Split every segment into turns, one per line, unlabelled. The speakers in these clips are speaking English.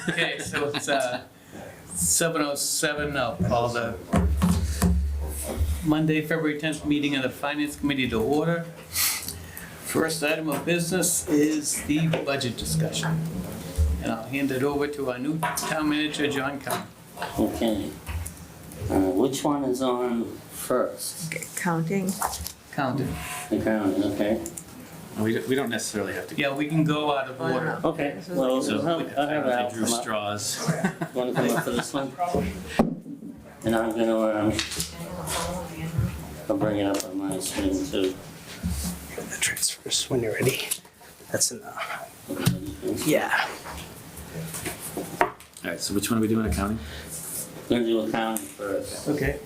Okay, so it's 7:07, I'll call the Monday, February 10th meeting of the Finance Committee to order. First item of business is the budget discussion. And I'll hand it over to our new town manager, John Cullen.
Okay. Which one is on first?
Counting.
Counting.
The county, okay.
We don't necessarily have to.
Yeah, we can go out of order.
Okay, well,
So
I'll have
I
Al
drew
come up.
straws.
Want to come up for this one? And I'm gonna, I'll bring it up on my screen too.
The transfers when you're ready. That's enough. Yeah.
All right, so which one are we doing, accounting?
Gonna do accounting first.
Okay.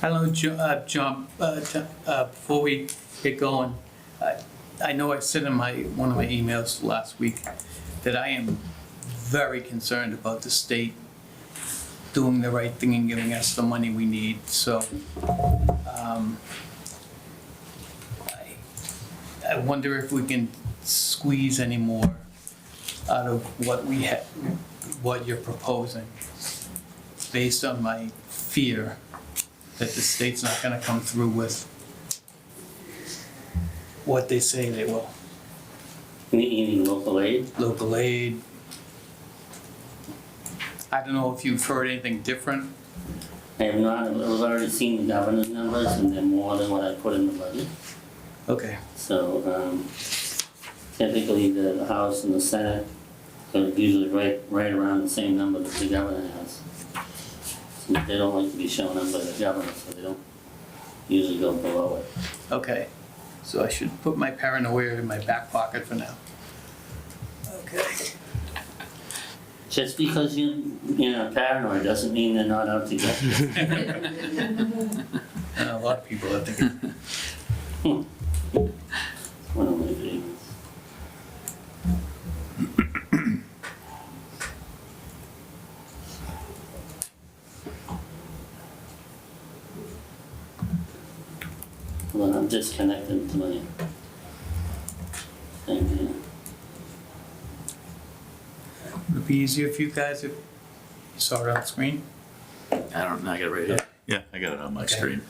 I don't know, John, before we get going, I know I said in one of my emails last week that I am very concerned about the state doing the right thing and giving us the money we need, so I wonder if we can squeeze any more out of what we have, what you're proposing, based on my fear that the state's not gonna come through with what they say they will.
You need local aid?
Local aid. I don't know if you've heard anything different.
I have not, I've already seen the governor's numbers and they're more than what I put in the budget.
Okay,
So, typically the House and the Senate are usually right around the same number that the governor has. So they don't like to be shown up by the governor, so they don't usually go below it.
okay. So I should put my paranoia in my back pocket for now. Okay.
Just because you're paranoid doesn't mean they're not out to get you.
And a lot of people are thinking,
One of my favorites. Well, I'm disconnected to my thing here.
would it be easier for you guys if you saw it on screen?
I got it right here.
Yeah, I got it on my
Okay.
screen.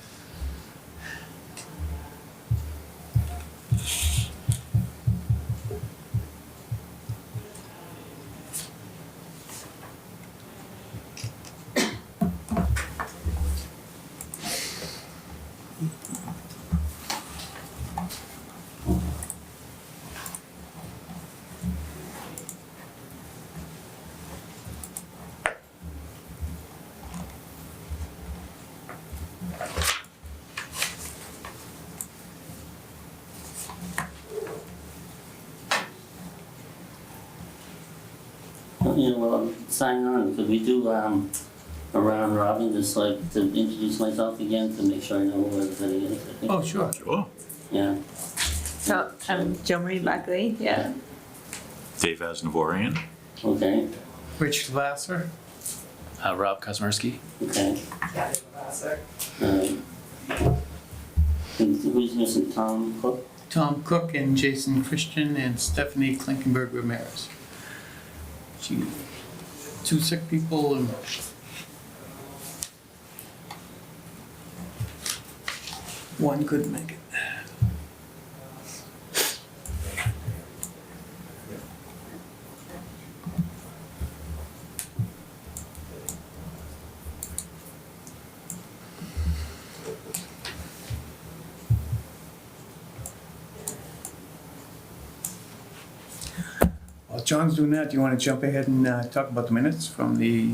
Well, I'm signing on, could we do a round robin, just like to introduce myself again, to make sure I know who everybody is, I think.
Oh, sure.
Sure.
Yeah,
So I'm Jo Marie Buckley. Yeah.
Dave Asnavorian.
okay,
Rich Glasser.
Rob Kosmersky.
okay. And who's missing, Tom Cook?
Tom Cook and Jason Christian and Stephanie Klinkenberg Ramirez. Gee, 2 sick people and one couldn't make it. While John's doing that, do you want to jump ahead and talk about the minutes from the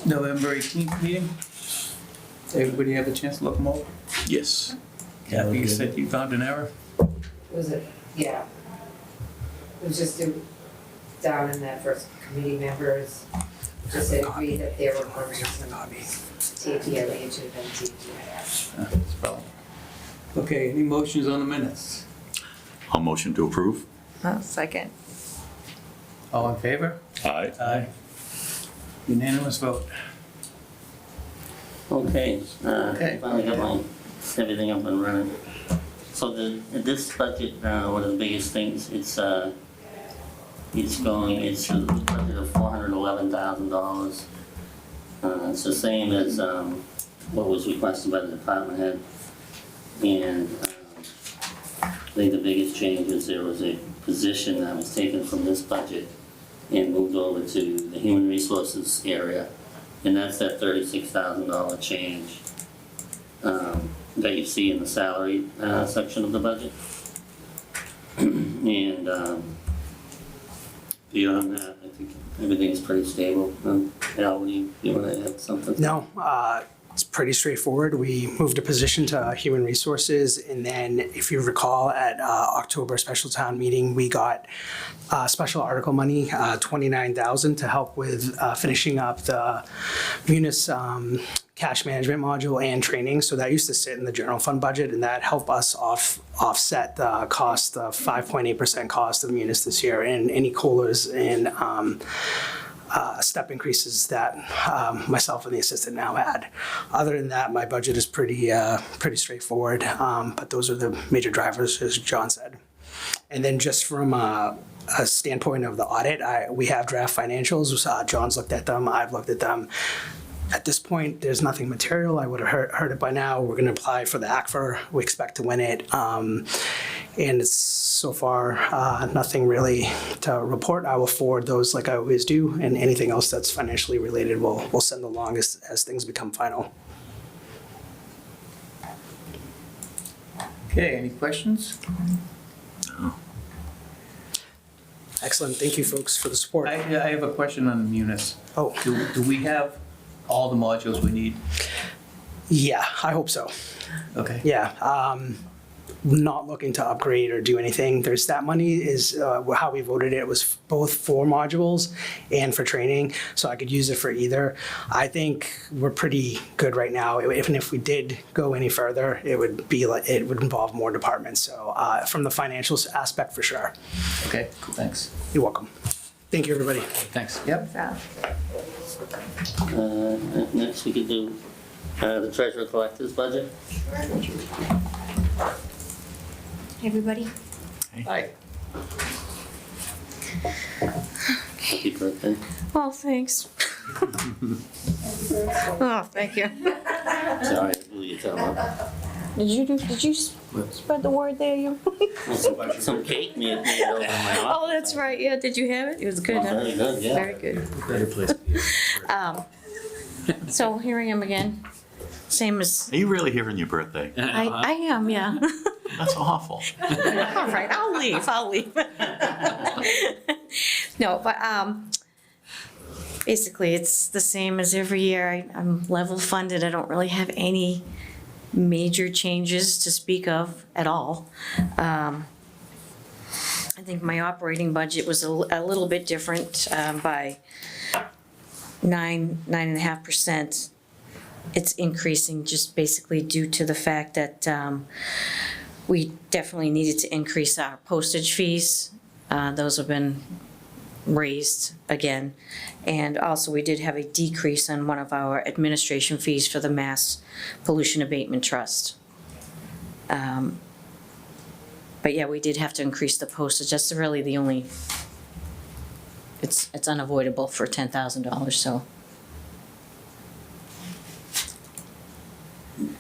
November 18th meeting? Everybody have a chance to look them over?
Yes.
Kathy, you said you found an error?
Was it, yeah. It was just down in that first committee members, just agreed that there were going to be some TTLA, it should have been TTIF.
That's a problem. Okay, any motions on the minutes?
I'll motion to approve.
Second.
All in favor?
Aye.
Aye. Unanimous vote.
Okay,
Okay.
finally got my everything up and running. So this budget, one of the biggest things, it's a budget of $411,000. It's the same as, what was requested by the department head. And, I think the biggest change is there was a position that was taken from this budget and moved over to the human resources area. And that's that $36,000 change that you see in the salary section of the budget. And beyond that, I think everything's pretty stable. Al, you want to add something?
No, it's pretty straightforward. We moved a position to Human Resources, and then if you recall at October special town meeting, we got special article money, $29,000 to help with finishing up the Munis cash management module and training. So that used to sit in the general fund budget, and that helped us offset the cost, the 5.8% cost of Munis this year, and any COLAs and step increases that myself and the assistant now had. Other than that, my budget is pretty straightforward, but those are the major drivers, as John said. And then just from a standpoint of the audit, we have draft financials. John's looked at them, I've looked at them. At this point, there's nothing material. I would have heard it by now. We're going to apply for the ACFR. We expect to win it. And it's so far nothing really to report. I will forward those like I always do, and anything else that's financially related, we'll send along as things become final.
Okay, any questions?
Excellent. Thank you, folks, for the support.
I have a question on the Munis.
Oh,
Do we have all the modules we need?
yeah, I hope so.
Okay.
Yeah. Not looking to upgrade or do anything. There's that money is how we voted it was both for modules and for training, so I could use it for either. I think we're pretty good right now. Even if we did go any further, it would be like it would involve more departments. So from the financial aspect, for sure.
Okay, cool, thanks.
You're welcome. Thank you, everybody.
Thanks.
Yep.
So,
Next we could do the treasurer collector's budget.
Hey, everybody.
Hi.
Happy birthday.
Oh, thanks. Oh, thank you.
Sorry, who you talking about?
Did you spread the word there? You?
Some cake made over in my office.
Oh, that's right. Yeah, did you have it? It was good, huh?
Very good, yeah.
Very good.
Better place to be.
So here I am again. Same as,
Are you really here on your birthday?
I am, yeah.
That's awful.
All right, I'll leave. No, but basically it's the same as every year. I'm level funded. I don't really have any major changes to speak of at all. I think my operating budget was a little bit different by 9.5%. It's increasing just basically due to the fact that we definitely needed to increase our postage fees. Those have been raised again. And also we did have a decrease on one of our administration fees for the Mass Pollution Abatement Trust. But yeah, we did have to increase the postage. That's really the only, it's unavoidable for $10,000, so.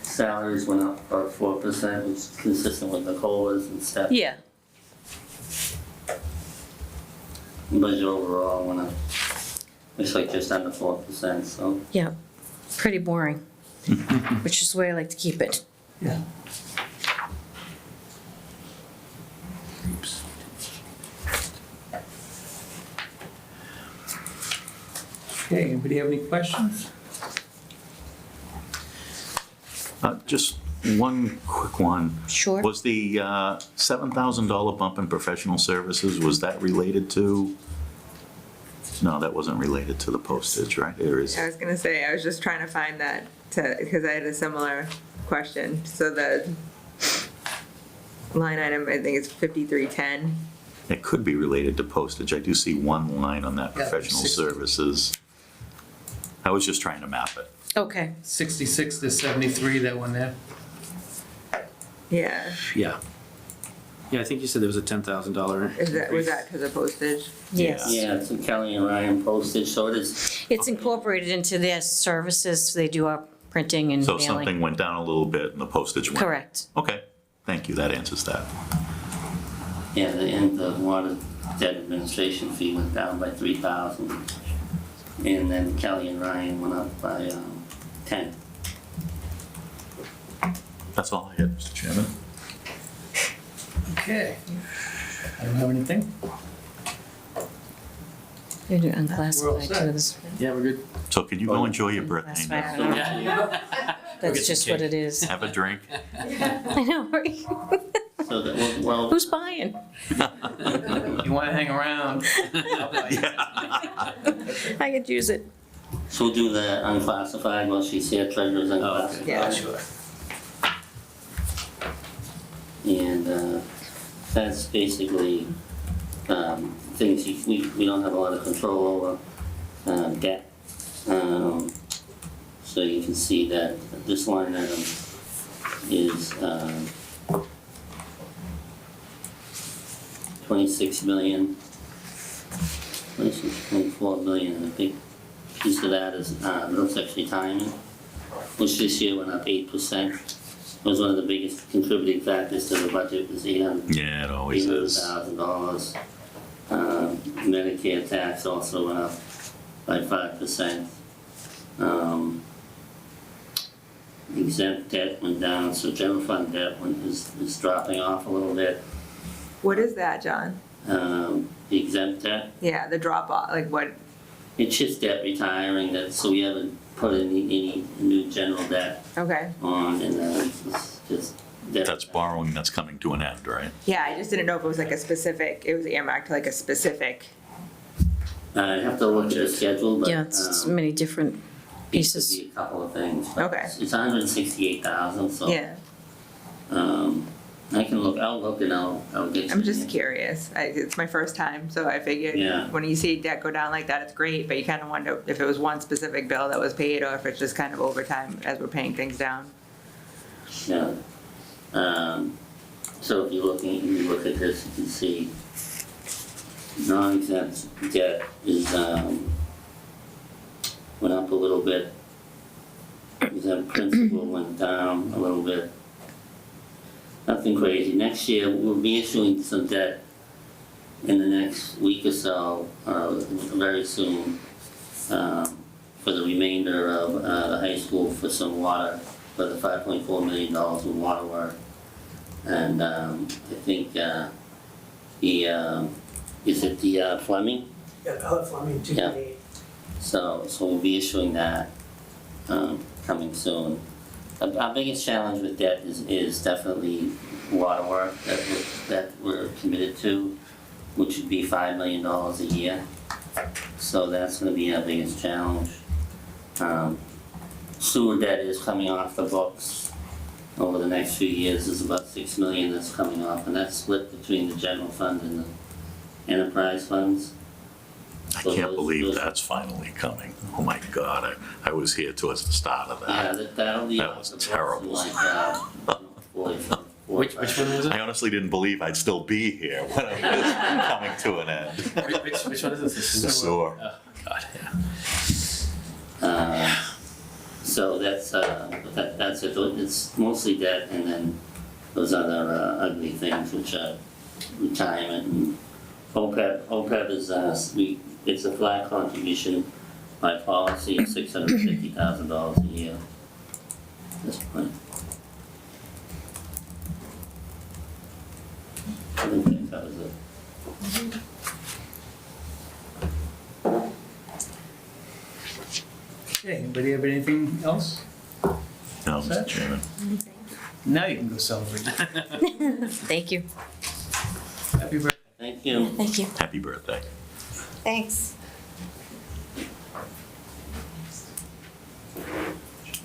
Salaries went up about 4%, which is consistent with the COLAs and stuff.
Yeah.
Budget overall went up, looks like just under 4%, so.
Yeah, pretty boring, which is the way I like to keep it.
Yeah. Okay, anybody have any questions?
Just one quick one.
Sure.
Was the $7,000 bump in professional services, was that related to? No, that wasn't related to the postage, right? Or is?
I was gonna say, I was just trying to find that because I had a similar question. So the line item, I think it's 5310.
It could be related to postage. I do see one line on that
Yeah,
professional
60.
services. I was just trying to map it.
Okay,
66 to 73, that one there.
Yeah,
Yeah. Yeah, I think you said there was a $10,000.
was that because of postage?
Yes.
Yeah, it's a Kelly and Ryan postage, so it is,
It's incorporated into their services. They do our printing and
So
mailing.
something went down a little bit and the postage went.
Correct.
Okay, thank you, that answers that.
yeah, the water debt administration fee went down by 3,000. And then Kelly and Ryan went up by 10.
That's all I had, Mr. Chairman.
Okay. I don't have anything.
You're doing
We're all
unclassified
set.
too. This-
Yeah, we're good.
So can you go enjoy your birthday
Unclassified,
now?
I don't know. That's just what it is.
Have a drink.
I know, right?
So that, well,
Who's buying?
You wanna hang around? I'll buy you.
I could use it.
so we'll do the unclassified while she's here, treasurer's unclassified.
Yeah.
Sure.
And that's basically things we don't have a lot of control over, debt. So you can see that this line item is 26 million, 26.4 million, and a big piece of that is middle section retirement, which this year went up 8%. It was one of the biggest contributing factors to the budget. It was
Yeah, it always is.
$800,000. Medicare tax also went up by 5%. Exempt debt went down, so general fund debt is dropping off a little bit.
What is that, John?
The exempt debt,
Yeah, the drop off, like what,
it's just debt retiring, so we haven't put any new general debt
okay.
on, and it's just debt.
That's borrowing that's coming to an end, right?
Yeah, I just didn't know if it was like a specific, it was earmarked to like a specific,
I have to look at the schedule, but.
Yeah, it's many different
It
pieces.
could be a couple of things. but
Okay.
It's 168,000, so.
yeah.
I can look, I'll look and I'll get you.
I'm
the
just
answer.
curious. It's my first time, so I figured
Yeah.
when you see debt go down like that, it's great, but you kind of wonder if it was one specific bill that was paid or if it's just kind of over time as we're paying things down.
Yeah. So if you look at this, you can see non-exempt debt is, went up a little bit. Exempt principal went down a little bit. Nothing crazy. Next year, we'll be issuing some debt in the next week or so, very soon, for the remainder of the high school for some water, for the $5.4 million in water work. And I think is it the Fleming?
Yeah, Pellet Fleming, 2.8.
So we'll be issuing that coming soon. Our biggest challenge with debt is definitely water work that we're committed to, which would be $5 million a year. So that's gonna be our biggest challenge. Sewer debt is coming off the books over the next few years. There's about $6 million that's coming off, and that's split between the general fund and the enterprise funds.
I
So
can't
those-
believe
those-
that's finally coming. Oh my God, I was here towards the start of
Yeah,
that.
that'll be
That
off
was
the books in
terrible.
like, 4
Which one was it?
I honestly didn't believe I'd still be here when it was coming to an end.
Which one is this?
The sewer.
Oh, God, yeah.
So that's it. It's mostly debt, and then those other ugly things, which are retirement and OPEB. OPEB is it's a flat contribution by policy of $650,000 a year at this point. I think that covers it.
Okay, anybody have anything else?
No, Mr. Chairman.
Now you can go celebrate.
Thank you.
Happy birthday.
Thank you.
Thank you.
Happy birthday.
Thanks.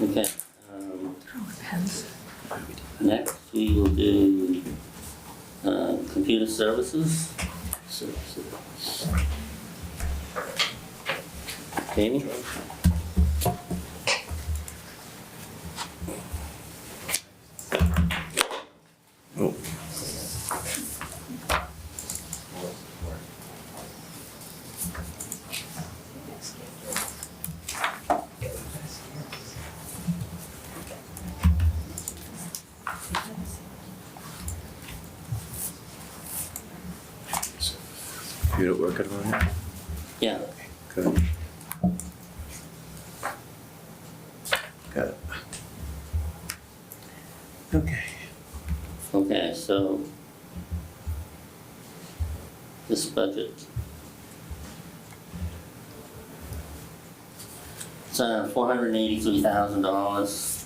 Okay. Next, we will do computer services. Jamie?
Oh. Computer working on it?
Yeah,
Good. Got it. Okay.
okay, so this budget. It's $483,000.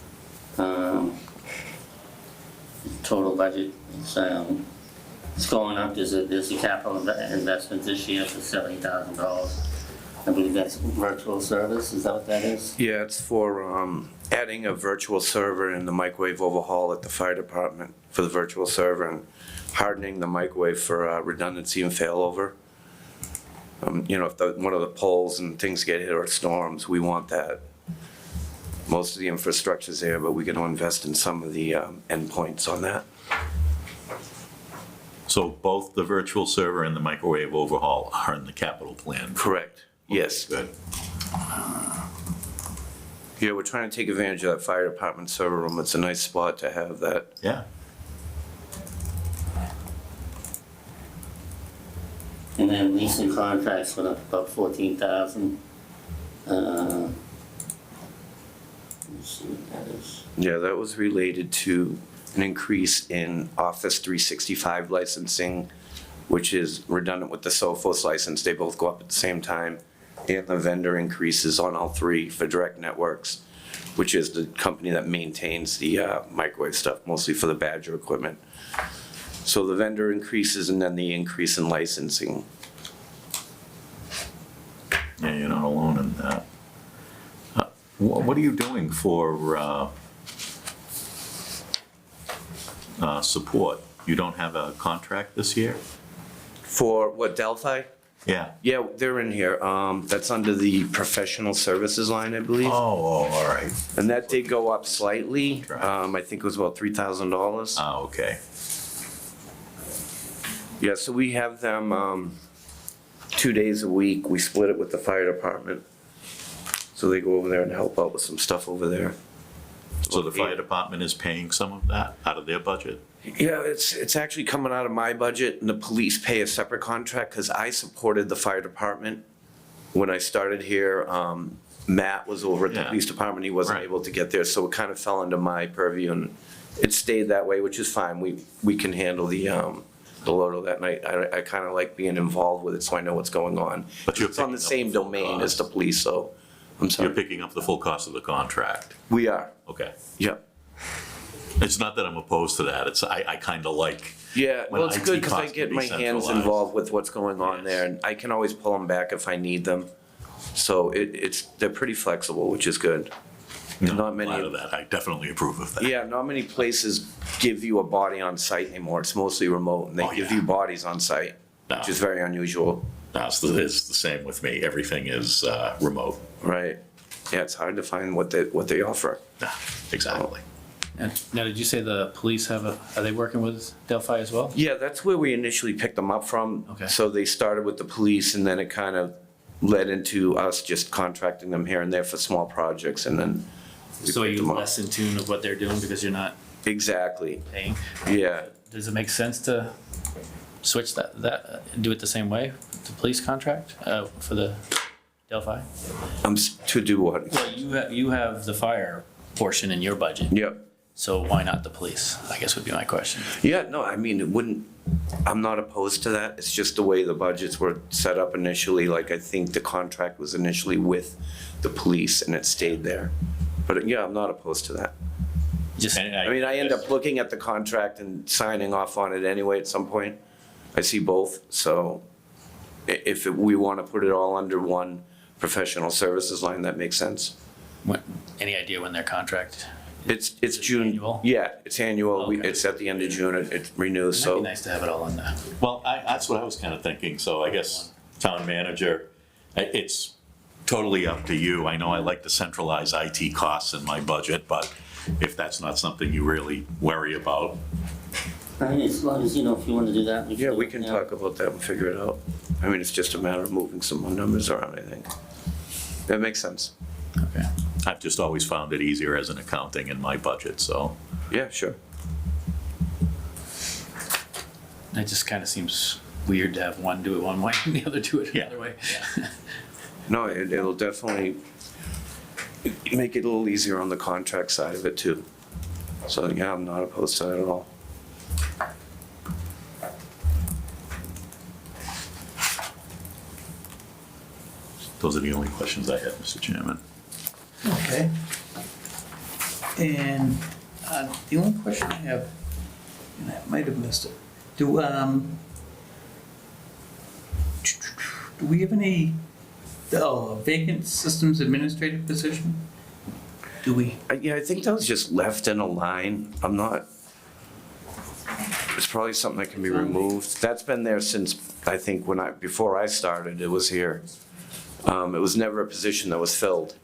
Total budget, it's going up, there's a capital investment this year for $70,000. I believe that's virtual service, is that what that is?
Yeah, it's for adding a virtual server in the microwave overhaul at the fire department for the virtual server and hardening the microwave for redundancy and failover. You know, if one of the poles and things get hit or storms, we want that. Most of the infrastructure's there, but we're gonna invest in some of the endpoints on that.
So both the virtual server and the microwave overhaul are in the capital plan?
Correct, yes.
Good.
Yeah, we're trying to take advantage of that fire department server room. It's a nice spot to have that.
Yeah.
And then leasing contracts went up about 14,000. Let's see what that is.
Yeah, that was related to an increase in Office 365 licensing, which is redundant with the Sophos license. They both go up at the same time. And the vendor increases on all three for Direct Networks, which is the company that maintains the microwave stuff, mostly for the Badger equipment. So the vendor increases and then the increase in licensing.
Yeah, you're not alone in that. What are you doing for support? You don't have a contract this year?
For what, Delphi?
Yeah.
Yeah, they're in here. That's under the professional services line, I believe.
Oh, all right.
And that did go up slightly.
Right.
I think it was about $3,000.
Oh, okay.
Yeah, so we have them 2 days a week. We split it with the fire department. So they go over there and help out with some stuff over there.
So the fire department is paying some of that out of their budget?
Yeah, it's actually coming out of my budget, and the police pay a separate contract because I supported the fire department when I started here. Matt was over at the
Yeah.
police department. He wasn't
Right.
able to get there, so it kind of fell under my purview, and it stayed that way, which is fine. We can handle the load of that night. I kind of like being involved with it, so I know what's going on.
But you're
It's on the
picking up
same
the full
domain as
cost.
the police, so I'm
You're
sorry.
picking up the full cost of the contract?
We are,
Okay.
yeah.
It's not that I'm opposed to that, it's, I kind of like,
Yeah,
when
well, it's
IT
good because I
costs
get
can
my
be
hands
centralized.
involved with what's going on
Yes.
there, and I can always pull them back if I need them. So they're pretty flexible, which is good.
no,
Not
I'm
many-
glad of that, I definitely approve of that.
Yeah, not many places give you a body on site anymore. It's mostly remote, and they
Oh,
give
yeah.
you bodies on site,
No.
which is very unusual,
No, it's the same with me, everything is remote.
right? Yeah, it's hard to find what they offer.
Yeah, exactly.
Now, did you say the police are they working with Delphi as well?
Yeah, that's where we initially picked them up from.
Okay.
So they started with the police, and then it kind of led into us just contracting them here and there for small projects, and then we
So are
picked
you
them up.
less in tune of what they're doing because you're not
Exactly,
paying?
yeah.
Does it make sense to switch do it the same way, the police contract, for the Delphi?
To do what?
Well, you have the fire portion in your budget,
Yep.
so why not the police, I guess would be my question.
Yeah, no, I mean, it wouldn't, I'm not opposed to that. It's just the way the budgets were set up initially. Like, I think the contract was initially with the police and it stayed there. But yeah, I'm not opposed to that.
Just,
I mean, I end up looking at the contract and signing off on it anyway at some point. I see both, so if we want to put it all under one professional services line, that makes sense.
any idea when their contract?
It's June.
Annual?
Yeah, it's annual.
Okay.
It's at the end of June. It renews,
It'd be
so.
nice to have it all in there.
Well, that's what I was kind of thinking, so I guess, town manager, it's totally up to you. I know I like to centralize IT costs in my budget, but if that's not something you really worry about,
As long as, if you want to do that.
Yeah, we can talk about that and figure it out. I mean, it's just a matter of moving some more numbers around, I think. That makes sense.
Okay.
I've just always found it easier as an accounting in my budget, so.
Yeah, sure.
It just kind of seems weird to have one do it one way and the other do it
Yeah.
another way.
No, it'll definitely make it a little easier on the contract side of it too. So, yeah, I'm not opposed to that at all.
Those are the only questions I had, Mr. Chairman.
Okay. And the only question I have, and I might have missed it, do we have any, vacant systems administrative position? Do we?
Yeah, I think that was just left in a line. I'm not, it's probably something that can be removed. That's been there since, I think, before I started, it was here. It was never a position that was filled.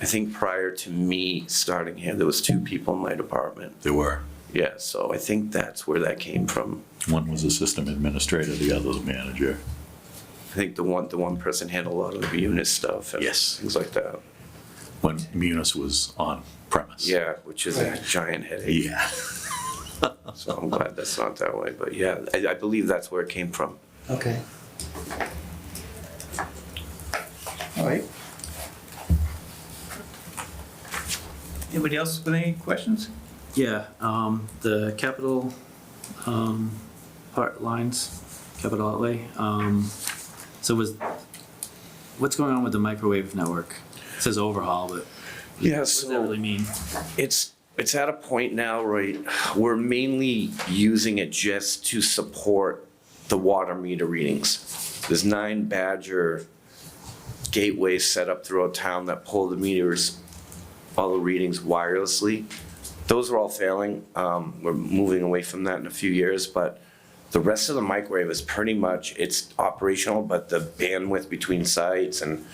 I think prior to me starting here, there was 2 people in my department.
There were.
Yeah, so I think that's where that came from.
One was a system administrator, the other the manager.
I think the one person handled a lot of the Munis stuff and
Yes.
things like that.
When Munis was on premise.
Yeah, which is a giant headache.
Yeah.
So I'm glad that's not that way. But yeah, I believe that's where it came from.
Okay. All right. Anybody else with any questions?
Yeah, the capital, part lines, capital outlay, what's going on with the microwave network? It says overhaul, but
Yeah,
what does that really mean?
It's at a point now, right, we're mainly using it just to support the water meter readings. There's 9 Badger gateways set up throughout town that pull the meters, all the readings wirelessly. Those are all failing. We're moving away from that in a few years, but the rest of the microwave is pretty much, it's operational, but the bandwidth between sites and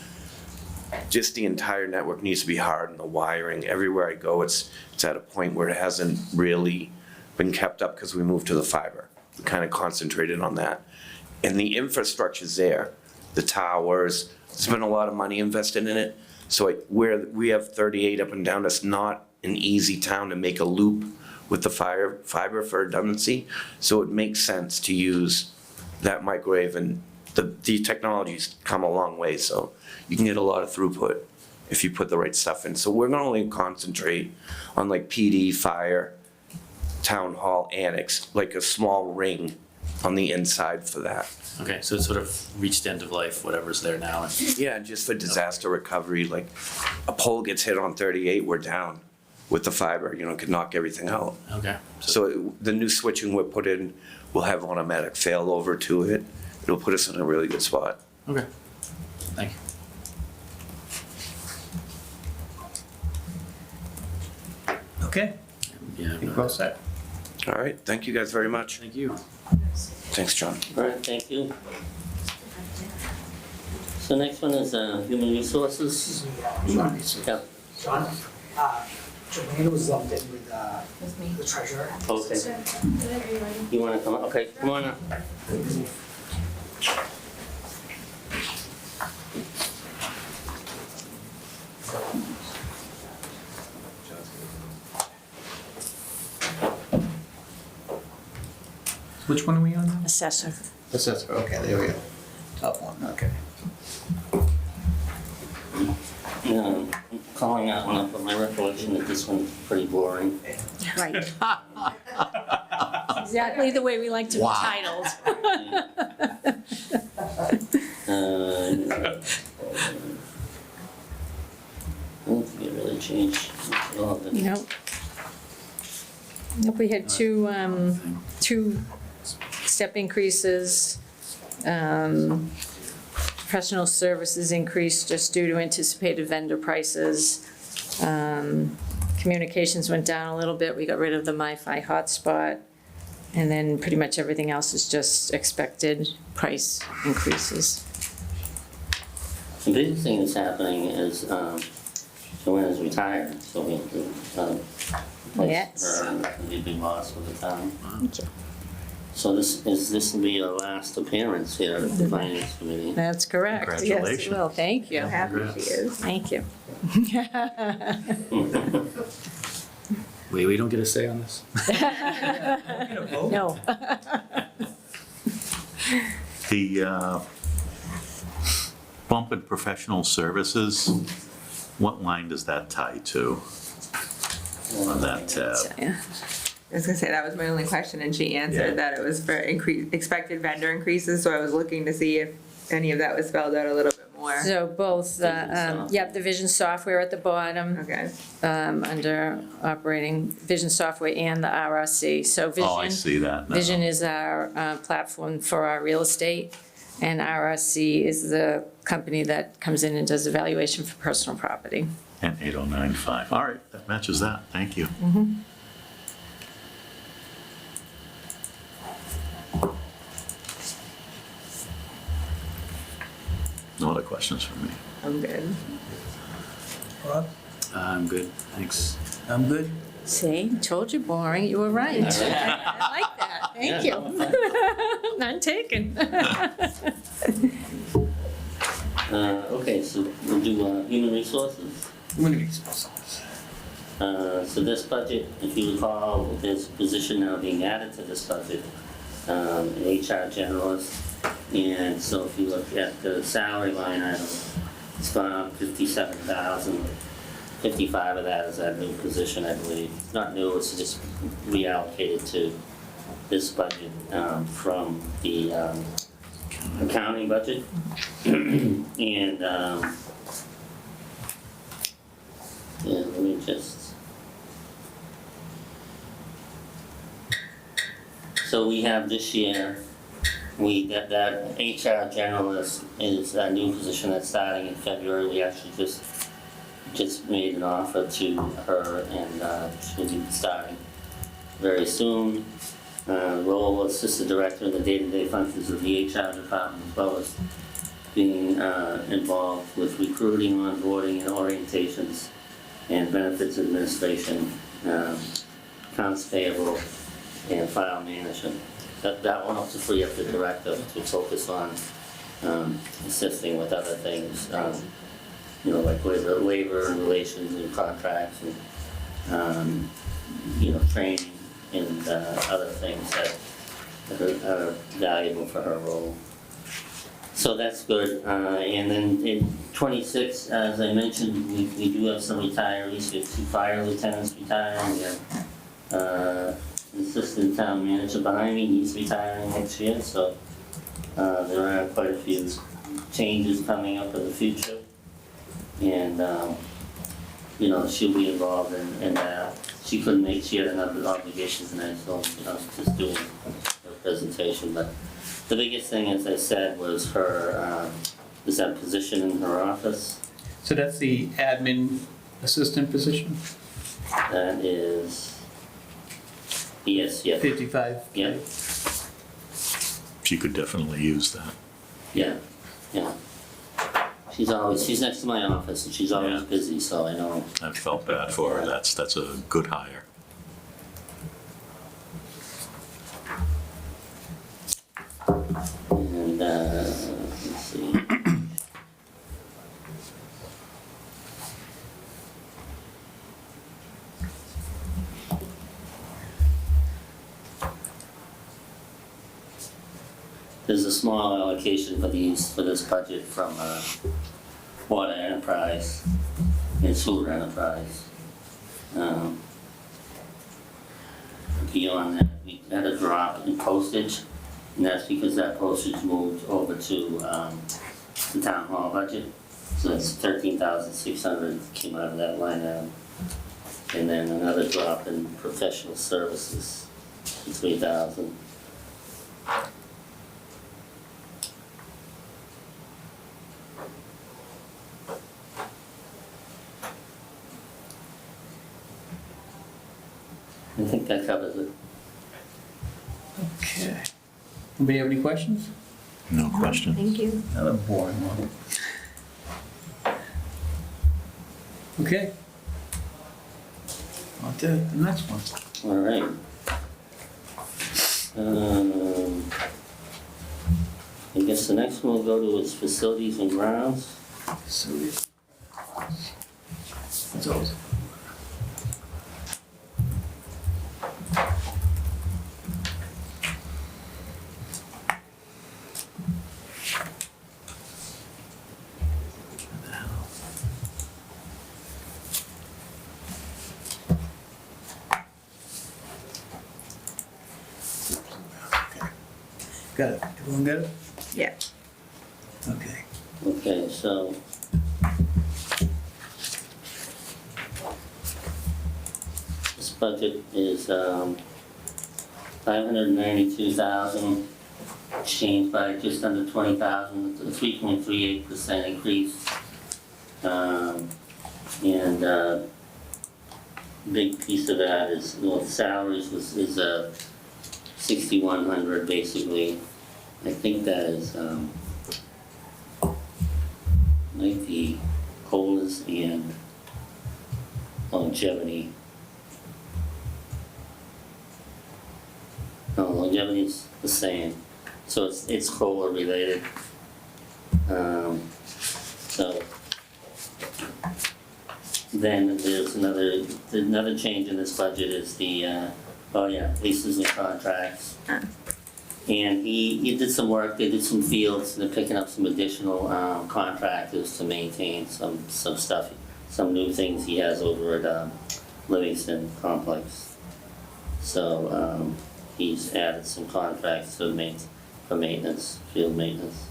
just the entire network needs to be hardened, the wiring. Everywhere I go, it's at a point where it hasn't really been kept up because we moved to the fiber. We kind of concentrated on that. And the infrastructure's there, the towers, there's been a lot of money invested in it. So we have 38 up and down, it's not an easy town to make a loop with the fiber for redundancy. So it makes sense to use that microwave, and the technology's come a long way, so you can get a lot of throughput if you put the right stuff in. So we're gonna only concentrate on like PD, fire, town hall, annex, like a small ring on the inside for that.
Okay, so it's sort of reached end of life, whatever's there now.
Yeah, and just for disaster recovery, like a pole gets hit on 38, we're down with the fiber, could knock everything out.
Okay.
So the new switching we put in will have automatic failover to it. It'll put us in a really good spot.
Okay, thank you.
Okay,
Yeah,
I think we're all set.
All right, thank you guys very much.
thank you.
Thanks, John.
All right, thank you. So next one is human resources. Yeah,
John, Joanne was lumped in with the treasurer.
okay. You wanna come up? Okay, come on up.
Which one are we on now?
Assessor.
Assessor, okay, there we go. Top one, okay.
I'm calling that one up, but my recollection that this one's pretty boring.
Right. Exactly the way we like to be titled.
I don't think it really changed at all, but
Nope. Nope, we had two step increases. Professional services increased just due to anticipated vendor prices. Communications went down a little bit. We got rid of the MiFi hotspot. And then pretty much everything else is just expected price increases.
the biggest thing that's happening is Joanna's retired, so we have to replace
Yes.
her, and it'd be a big loss for the town.
Thank you.
So this will be your last appearance here at the finance committee.
That's correct. Yes,
Congratulations.
well, thank you.
How happy she is.
Thank you.
Wait, we don't get a say on this?
No.
The bump in professional services, what line does that tie to on that tab?
Yeah.
I was gonna say, that was my only question, and she answered
Yeah.
that it was for expected vendor increases, so I was looking to see if any of that was spelled out a little bit more.
So both, the Vision Software at the bottom,
Okay,
under operating Vision Software and the RRC. So Vision.
Oh, I see that now.
Vision is our platform for our real estate, and RRC is the company that comes in and does evaluation for personal property.
And 8095. All right, that matches that. Thank you. No other questions from me.
I'm good.
Rob?
I'm good, thanks.
I'm good.
See, told you boring, you were right. I like that, thank you. None taken.
Okay, so we'll do human resources.
I'm gonna be supposed
So this budget, if you recall, there's a position now being added to this budget, an HR generalist. And so if you look at the salary line item, it's gone up 57,000. 55 of that is that new position, I believe. It's not new, it's just reallocated to this budget from the accounting budget. And yeah, let me just. So we have this year, that HR generalist is a new position that's starting in February. We actually just made an offer to her, and she'll be starting very soon. Role of assistant director in the day-to-day functions of the HR department, as well as being involved with recruiting, onboarding, and orientations, and benefits administration, accounts payable, and file management. That one also free up the director to focus on assisting with other things, like labor and relations and contracts and, training and other things that are valuable for her role. So that's good. And then in 26, as I mentioned, we do have some retirees. We have 2 fire lieutenants retiring. We have assistant town manager behind me, he's retiring next year, so there are quite a few changes coming up in the future. And, she'll be involved in that. She had another obligation tonight, so, just doing her presentation. But the biggest thing, as I said, was her, is that position in her office.
So that's the admin assistant position,
That is, yes,
55?
yeah,
She could definitely use that.
yeah. She's next to my office and she's always
Yeah.
busy, so I know.
I felt bad for her. That's a good hire.
And, let's see. There's a small allocation for this budget from, Water Enterprise and Sewer Enterprise. Beyond that, we had a drop in postage, and that's because that postage moved over to, the town hall budget. So that's 13,600 came out of that line item. And then another drop in professional services, 3,000. I think that covers it.
Okay. Anybody have any questions?
No question.
Thank you.
Another boring one. Okay. On to the next one.
All right. I guess the next one we'll go to is facilities and grounds.
So it's always. Got it. Everyone got it?
Yeah.
Okay.
Okay, so. This budget is, 592,000, changed by just under 20,000, a 3.38% increase. And, big piece of that is, well, salaries is 6,100 basically. I think that is, might be COLAs and longevity. No, longevity is the same, so it's COLA related. So then there's another change in this budget is the, leases and contracts. And he did some work, they did some fields, and they're picking up some additional contractors to maintain some stuff, some new things he has over at Livingston Complex. So he's added some contracts for maintenance, field maintenance.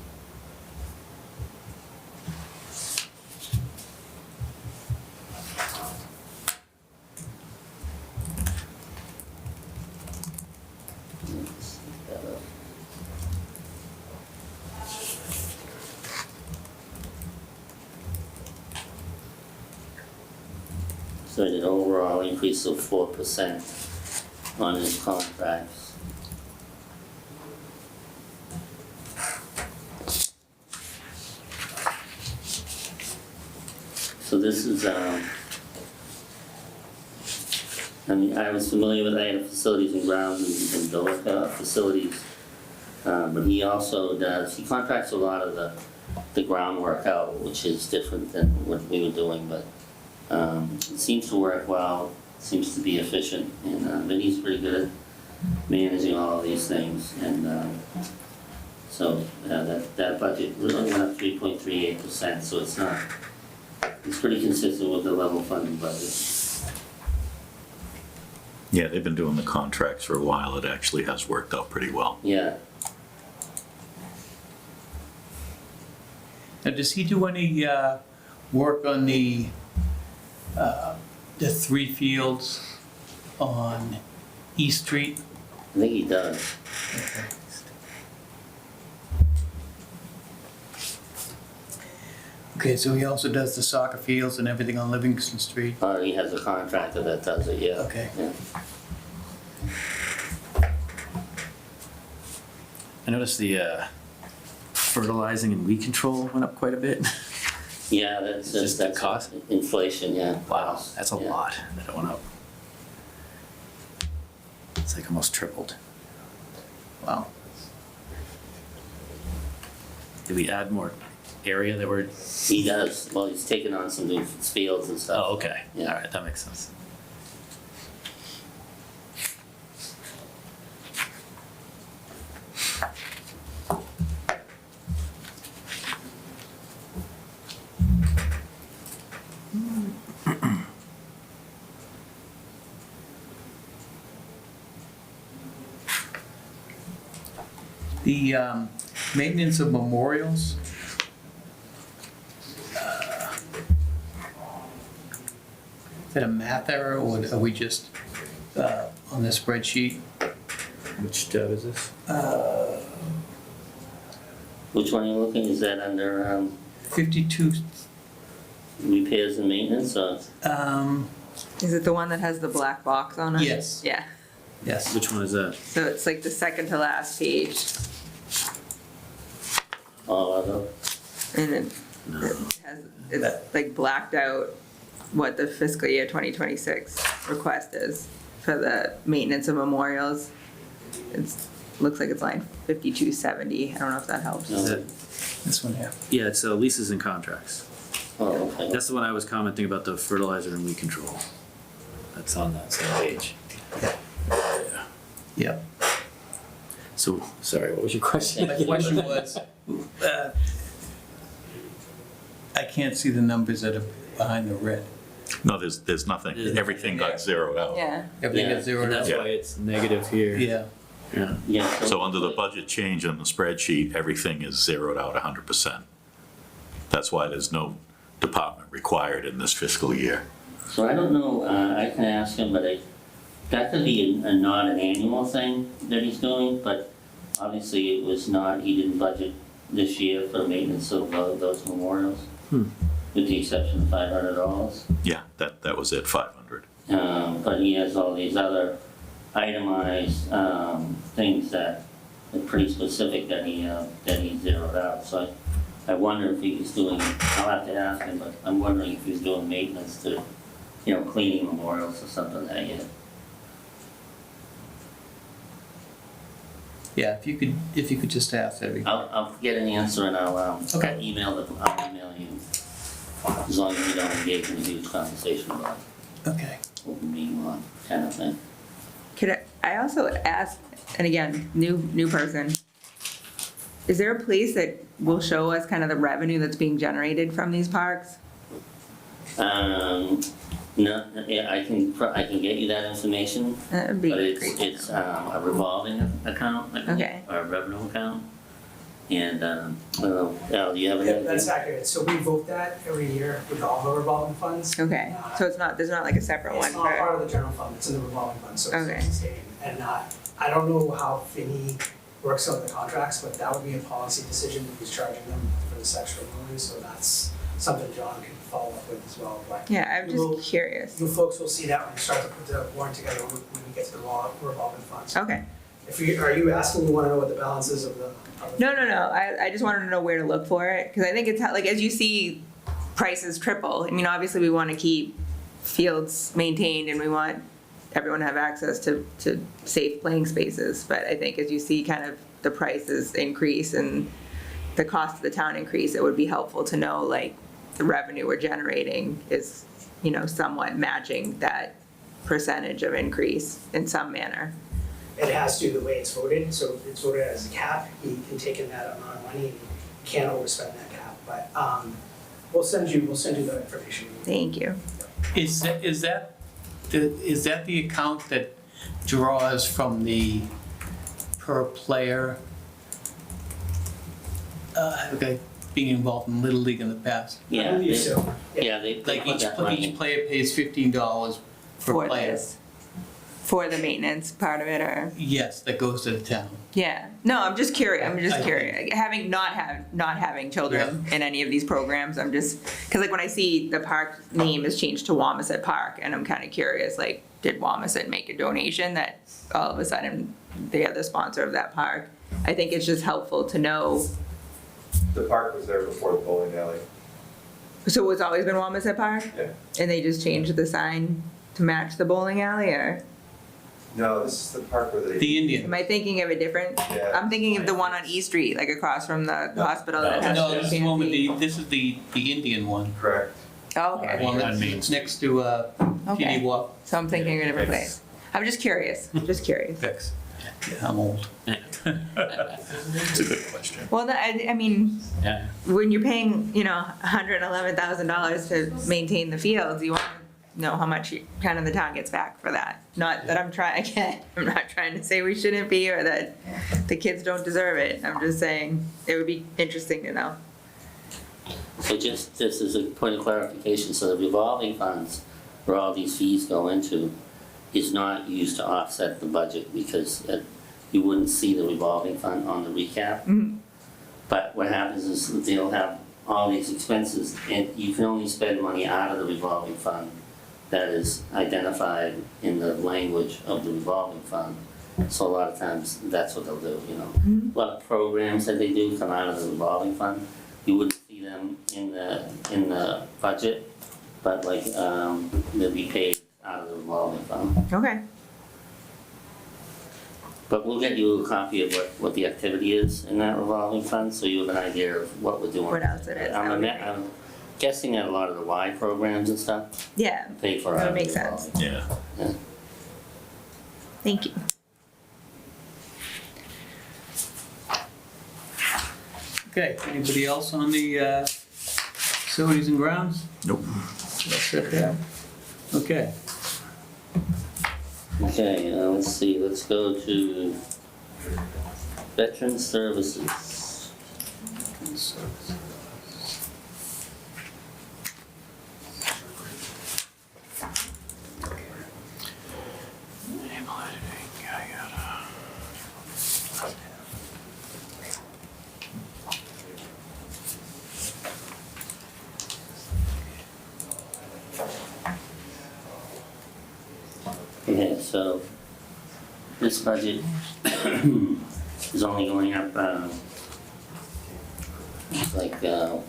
So an overall increase of 4% on his contracts. So this is, I mean, I was familiar with, I had facilities and grounds in Dorica facilities. But he also he contracts a lot of the groundwork out, which is different than what we were doing, but it seems to work well, seems to be efficient, and Vinny's pretty good at managing all of these things, and so that budget really went up 3.38%, so it's pretty consistent with the level funded budget.
Yeah, they've been doing the contracts for a while. It actually has worked out pretty well.
Yeah,
Now, does he do any work on the 3 fields on East Street?
I think he does.
Okay, so he also does the soccer fields and everything on Livingston Street?
Or he has a contractor that does it, yeah.
Okay.
Yeah.
I noticed the fertilizing and weed control went up quite a bit.
Yeah, that's
Just the
that's
cost?
inflation, yeah.
Wow, that's a
Yeah.
lot that it went up. It's like almost tripled.
Wow.
Did we add more area that we're,
He does, well, he's taken on some new fields and stuff.
oh, okay, all
Yeah.
right, that makes sense.
The maintenance of memorials. Is that a math error, or are we just on the spreadsheet?
Which tab is this?
Which one are you looking, is that under
52,
repairs and maintenance, or?
Is it the one that has the black box on it?
Yes.
Yeah,
yes.
Which one is that?
so it's like the second to last page,
All of them?
and it has, it's like blacked out. what the fiscal year 2026 request is for the maintenance of memorials. It's, looks like it's line 5270. I don't know if that helps.
No.
Is it-
This one here.
Yeah, it's leases and contracts.
Oh, okay.
That's the one I was commenting about, the fertilizer and weed control. That's on that same page. Yeah.
Yep.
So, sorry, what was your question?
My question was, I can't see the numbers that are behind the red.
No, there's nothing.
There's
Everything got zeroed out.
Yeah.
Everything
Yeah,
is zeroed
And that's
out.
why it's negative here.
Yeah.
Yeah.
Yeah.
So under the budget change on the spreadsheet, everything is zeroed out 100%. That's why there's no department required in this fiscal year.
So I don't know, I can ask him, but that could be not an annual thing that he's doing, but obviously it was not, he didn't budget this year for maintenance of those memorials.
Hmm.
With the exception of $500.
Yeah, that was it, 500.
But he has all these other itemized, things that are pretty specific that he zeroed out, so I wonder if he was doing, I'll have to ask him, but I'm wondering if he was doing maintenance to, cleaning memorials or something that year.
Yeah, if you could just ask, that'd be.
I'll get an answer and I'll
Okay.
I'll email you, as long as you don't engage in a huge conversation about
Okay.
open meeting law kind of thing.
Could I also ask, and again, new person, is there a place that will show us kind of the revenue that's being generated from these parks?
No, yeah, I can get you that information,
That would be
but
great.
it's a revolving account,
Okay.
or a revenue account. And, Al, do you have
Yeah,
anything?
that's accurate. So we vote that every year with all of our revolving funds.
Okay, so there's not like a separate one
It's not
for,
part of the general fund, it's in the revolving fund, so
Okay.
it's staying. And I don't know how Finney works out the contracts, but that would be a policy decision who's charging them for this extra mowing, so that's something John can follow up with as well. But
yeah, I'm
We'll-
just curious.
you folks will see that when we start to put the warrant together when we get to the revolving funds.
Okay.
Are you asking, you wanna know what the balance is of the?
No, I just wanted to know where to look for it, because I think it's like, as you see prices triple, I mean, obviously we want to keep fields maintained and we want everyone to have access to safe playing spaces, but I think as you see kind of the prices increase and the cost of the town increase, it would be helpful to know like the revenue we're generating is, somewhat matching that percentage of increase in some manner.
It has to, the way it's voted, so it's voted as a cap, he can take in that amount of money, and he can't overspend that cap, but, we'll send you the information.
Thank you.
Is that the account that draws from the per player? Okay, being involved in Little League in the past.
I
Yeah,
believe
they,
so.
yeah, they
Like
put that money.
each player pays $15 per
For
player.
this, for the maintenance part of it, or?
Yes, that goes to the town.
Yeah, no, I'm just curious,
I-
curious, having not having children in any of these programs, I'm just, cause like when I see the park name is changed to Wamasett Park, and I'm kinda curious, like, did Wamasett make a donation that all of a sudden they are the sponsor of that park? I think it's just helpful to know,
The park was there before the bowling alley.
so it's always been Wamasett Park?
Yeah.
And they just changed the sign to match the bowling alley, or
No, this is the park where they.
The Indian.
am I thinking of a different?
Yeah.
I'm thinking of the one on East Street, like across from the hospital that has
No,
the
this is the one with
fancy-
this is the Indian one.
Correct.
Oh, okay.
One that's next to
Okay.
PD Walk.
So I'm thinking of a different place. I'm just curious,
Fix. Yeah, I'm old.
It's a good question.
Well, I mean,
Yeah.
when you're paying, $111,000 to maintain the fields, you want to know how much kind of the town gets back for that. Not that I'm not trying to say we shouldn't be or that the kids don't deserve it. I'm just saying it would be interesting to know.
So just as a point of clarification, so the revolving funds where all these fees go into is not used to offset the budget because you wouldn't see the revolving fund on the recap.
Mhm.
But what happens is that they'll have all these expenses and you can only spend money out of the revolving fund that is identified in the language of the revolving fund. So a lot of times that's what they'll do, A lot of programs that they do come out of the revolving fund. You wouldn't see them in the budget but like, they'll be paid out of the revolving fund.
Okay,
But we'll get you a copy of what the activity is in that revolving fund, so you have an idea of what we're doing.
what else it is?
I'm guessing that a lot of the Y programs and stuff
Yeah,
pay for
that
out
would
of
make
the
sense.
revolving.
Yeah.
Thank you.
Okay, anybody else on the facilities and grounds?
Nope.
That's it there. Okay.
Okay, let's see, let's go to Veteran Services. Okay, so this budget is only going up, like, 1%,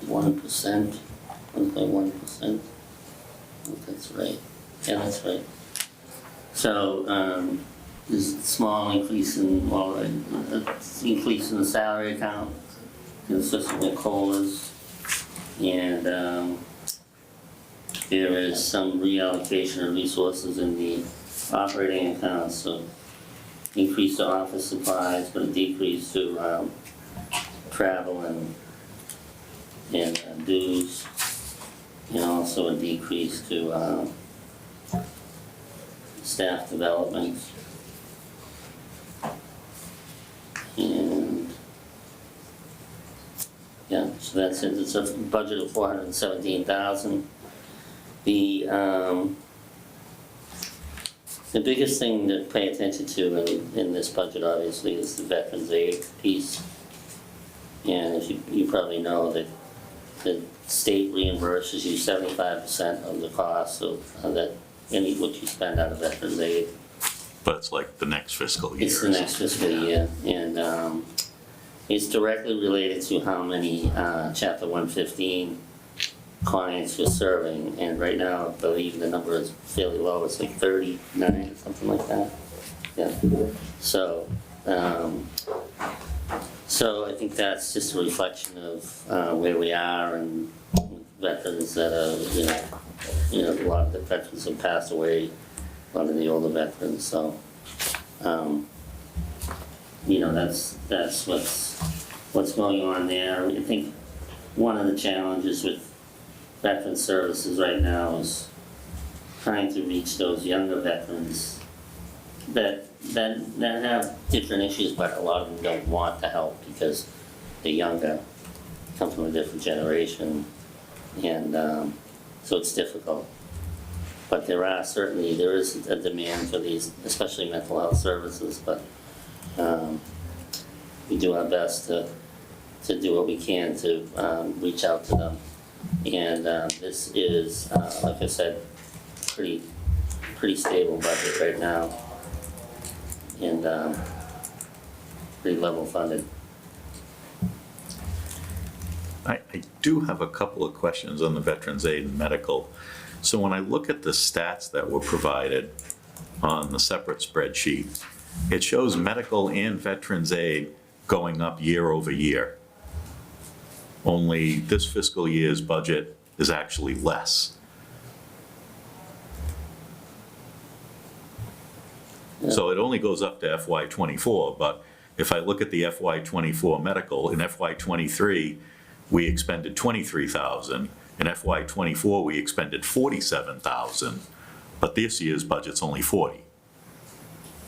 1.1%. That's right, yeah, that's right. So, there's a small increase in, well, increase in the salary account, consistent with COLAs, and, there is some reallocation of resources in the operating accounts, so increase to office supplies, but a decrease to travel and dues, and also a decrease to staff development. And yeah, so that's it. It's a budget of $417,000. The biggest thing to pay attention to in this budget, obviously, is the Veterans Aid piece. And as you probably know, that the state reimburses you 75% of the cost of that, what you spend out of Veterans Aid.
But it's like the next fiscal year.
It's the next fiscal year, and it's directly related to how many Chapter 115 clients you're serving, and right now, I believe the number is fairly low, it's like 39, something like that. Yeah, so I think that's just a reflection of where we are and veterans that are, a lot of the veterans have passed away, a lot of the older veterans, so that's what's going on there. I think one of the challenges with Veteran Services right now is trying to reach those younger veterans that have different issues, but a lot of them don't want the help because they're younger, come from a different generation, and so it's difficult. But there is a demand for these, especially mental health services, but we do our best to do what we can to reach out to them. And this is, like I said, pretty stable budget right now, and pretty level funded.
I do have a couple of questions on the Veterans Aid and medical. So when I look at the stats that were provided on the separate spreadsheet, it shows medical and Veterans Aid going up year over year. Only this fiscal year's budget is actually less. So it only goes up to FY '24, but if I look at the FY '24 medical, in FY '23, we expended $23,000. In FY '24, we expended $47,000, but this year's budget's only $40,000.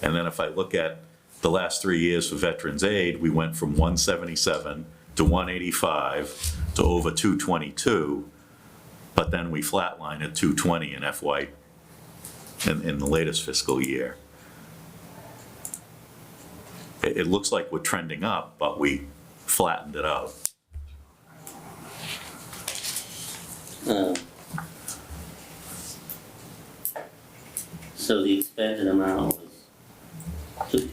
And then if I look at the last 3 years for Veterans Aid, we went from 177 to 185 to over 222, but then we flatline at 220 in in the latest fiscal year. It looks like we're trending up, but we flattened it out.
So the expended amount was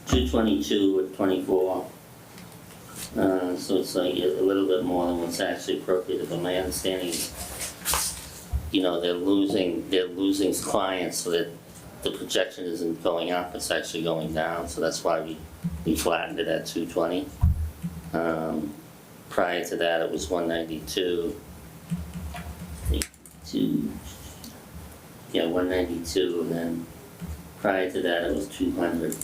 222 with 24, So it's like a little bit more than what's actually appropriate, but my understanding is, they're losing clients, so that the projection isn't going up, it's actually going down, so that's why we flattened it at 220. Prior to that, it was 192. 192, and then prior to that, it was 200.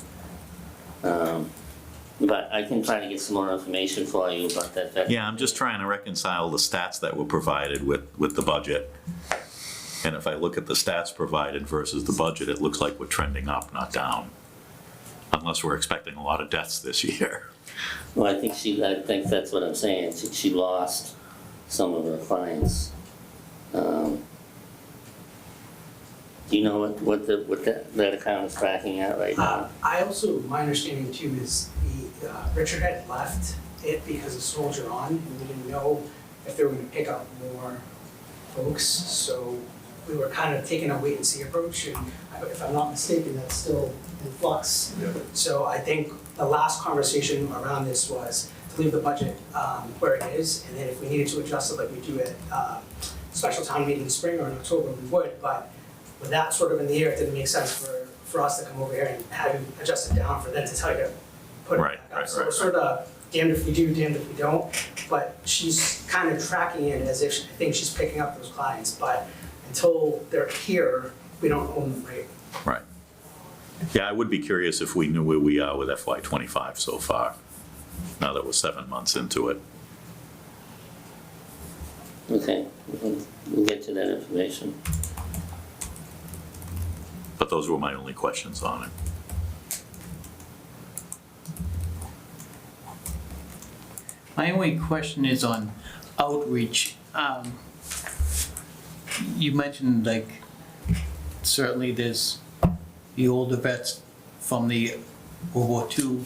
But I can try to get some more information for you about that.
Yeah, I'm just trying to reconcile the stats that were provided with the budget. And if I look at the stats provided versus the budget, it looks like we're trending up, not down. Unless we're expecting a lot of deaths this year.
Well, I think that's what I'm saying, she lost some of her clients. Do you know what that account is tracking at right now?
I also, my understanding too is Richard had left it because of Soldier On, and we didn't know if they were gonna pick up more folks, so we were kind of taking a wait and see approach, and if I'm not mistaken, that's still in flux.
Yeah.
So I think the last conversation around this was to leave the budget where it is, and then if we needed to adjust it like we do at special town meeting in spring or in October, we would, but with that sort of in the air, it didn't make sense for us to come over here and have you adjust it down for them to tell you to put it
Right,
back up.
right,
So
right,
we're sort of damned if we do, damned if we don't, but she's kind of tracking it as if I think she's picking up those clients, but until they're here, we don't own them, right?
Right. Yeah, I would be curious if we knew where we are with FY '25 so far, now that we're 7 months into it.
Okay, we'll get to that information.
But those were my only questions on it.
My only question is on outreach. You mentioned, like, certainly there's the older vets from the World War II,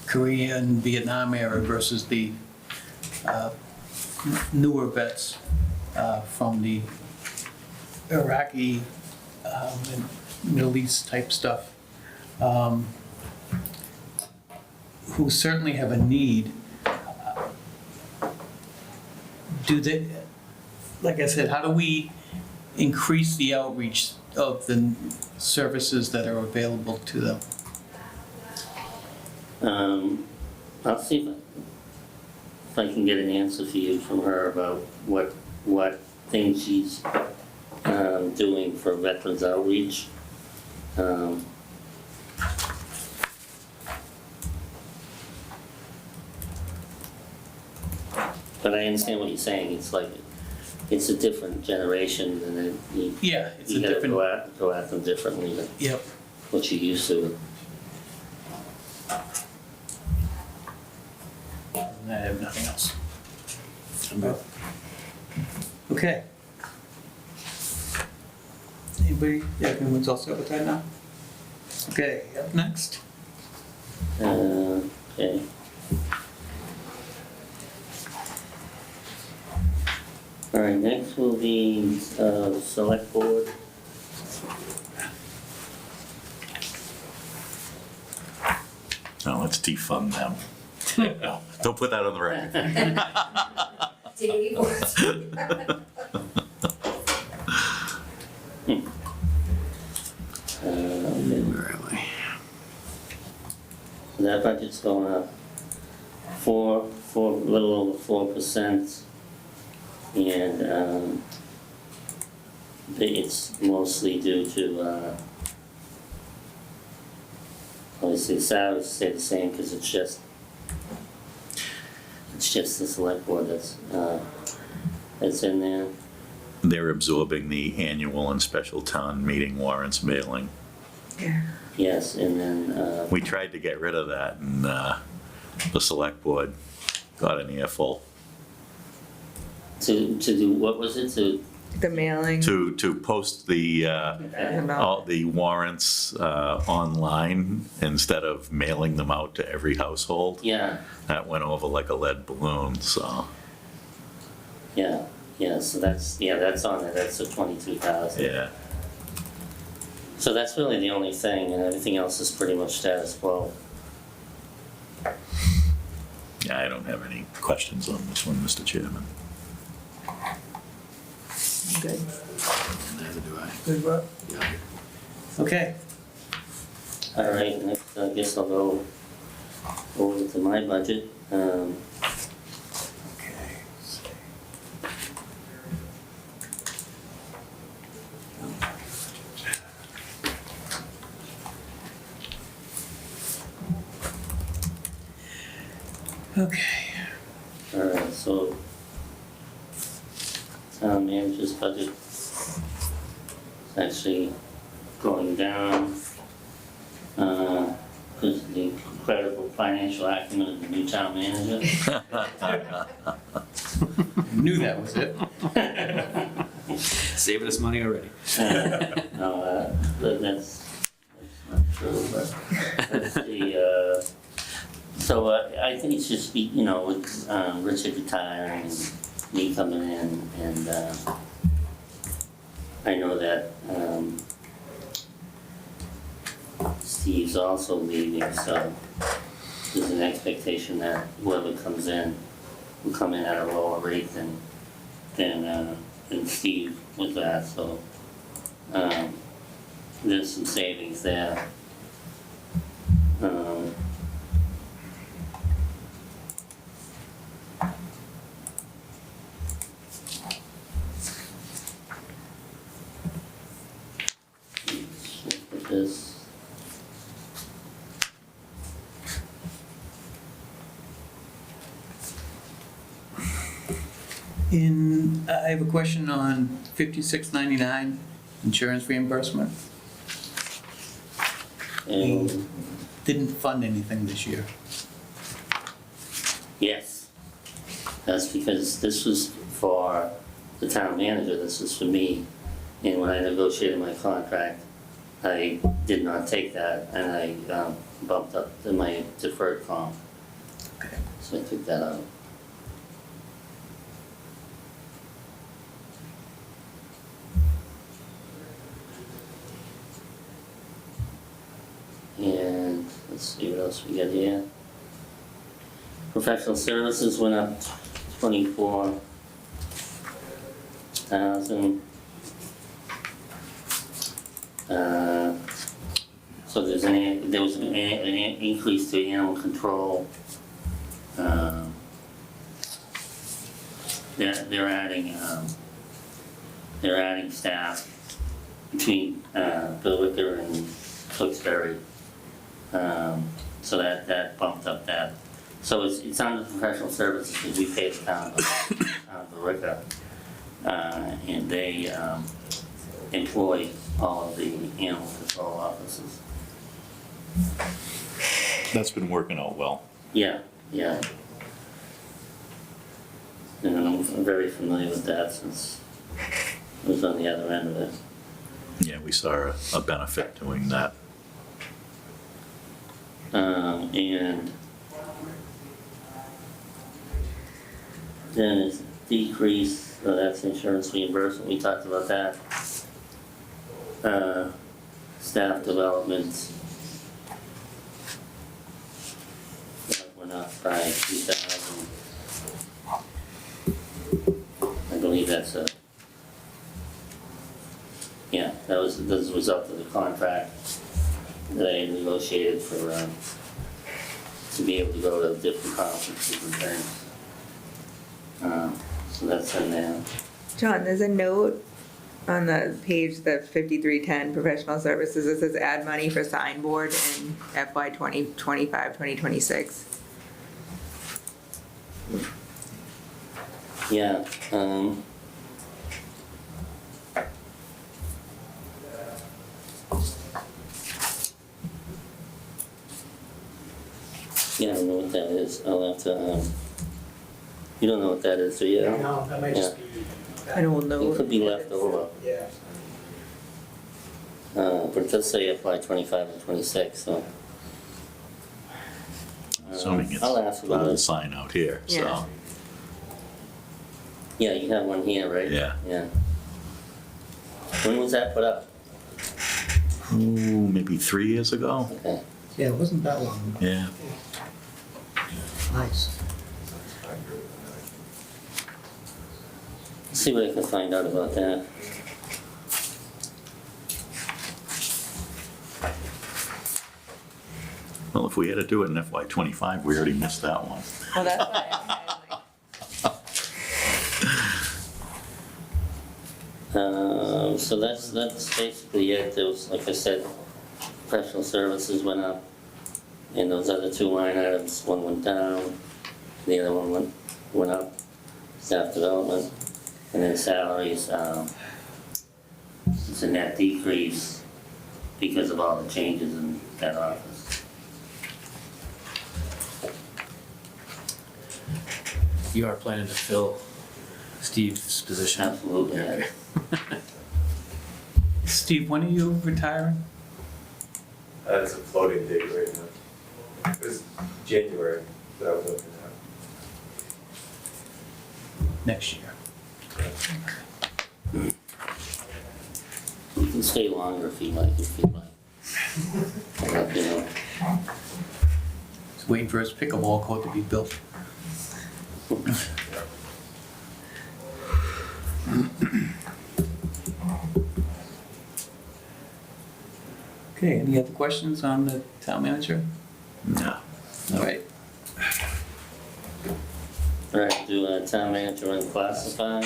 Korea and Vietnam era versus the newer vets from the Iraqi and Middle East type stuff, who certainly have a need. Do they, like I said, how do we increase the outreach of the services that are available to them?
I'll see if I can get an answer for you from her about what things she's doing for veterans outreach. But I understand what you're saying, it's like, it's a different generation and then
Yeah, it's a
you gotta
different,
go at them differently than
yep.
what you used to.
I have nothing else. Okay. Anybody, yeah, everyone's all set with that now? Okay, up next.
Okay. All right, next will be, select board.
Now, let's defund them. No, don't put that on the record.
Dave.
That budget's going up a little over 4%. And, it's mostly due to, obviously salaries stay the same because it's just the select board that's in there.
They're absorbing the annual and special town meeting warrants mailing.
Yeah.
Yes, and then,
We tried to get rid of that, and the select board got an earful.
to do, what was it,
The mailing.
To post all the warrants online instead of mailing them out to every household.
yeah,
That went over like a lead balloon, so,
yeah, so that's on there, that's the 22,000.
yeah.
So that's really the only thing, and everything else is pretty much status quo.
Yeah, I don't have any questions on this one, Mr. Chairman.
Good.
Neither do I.
Good work. Okay,
All right, next, I guess I'll go over to my budget.
okay.
All right, so town manager's budget is actually going down, because of the incredible financial acumen of the new town manager.
Knew that was it.
Saving us money already.
No, that's not true, but that's the, so I think it should be, you know, with Richard retiring and me coming in, and I know that Steve's also leaving, so there's an expectation that whoever comes in will come in at a lower rate than Steve was at, so there's some savings there. Let's put this.
I have a question on 5699, insurance reimbursement.
And
Didn't fund anything this year.
yes, that's because this was for the town manager, this is for me. And when I negotiated my contract, I did not take that, and I bumped up my deferred comp.
Okay.
So I took that out. And let's see what else we got here. Professional services went up 24,000. So there was an increase to animal control. They're adding staff between Billwicker and Tewksbury. So that bumped up that. So it's under professional services because we pay the town of Billwicker. And they employ all of the animal control officers.
That's been working out well.
Yeah. And I'm very familiar with that since I was on the other end of it.
Yeah, we saw a benefit doing that.
And then it's decrease, so that's insurance reimbursement, we talked about that. Staff development. That went up by 2,000. I believe that's that was as a result of the contract that I negotiated for, to be able to go to different conferences and things. So that's in there.
John, there's a note on the page, the 5310 professional services, it says add money for signboard in FY 2025, 2026.
Yeah, yeah, I don't know what that is, I'll have to, you don't know what that is, do you?
No, that might just be.
An old
It
note.
could be left over,
Yeah.
but it does say FY 25 and 26, so.
Assuming it's
I'll ask about
the
it.
sign out here,
Yeah.
so.
Yeah, you have one here, right?
Yeah.
Yeah. When was that put up?
Ooh, maybe 3 years ago?
Okay.
Yeah, it wasn't that long ago.
Yeah.
Nice.
See what I can find out about that.
Well, if we had to do it in FY '25, we already missed that one.
Well, that's why I
So that's basically it. There was, like I said, professional services went up, and those other two line items, one went down, the other one went up, staff development, and then salaries, it's a net decrease because of all the changes in that office.
You are planning to fill Steve's position?
Absolutely, yeah.
Steve, when are you retiring?
It's a floating date right now. It was January that I was looking at.
Next year.
You can stay longer if you'd like. I'll let you know.
Just waiting for his pickleball court to be built. Okay, any other questions on the town manager?
No.
All right.
All right, do town manager unclassified.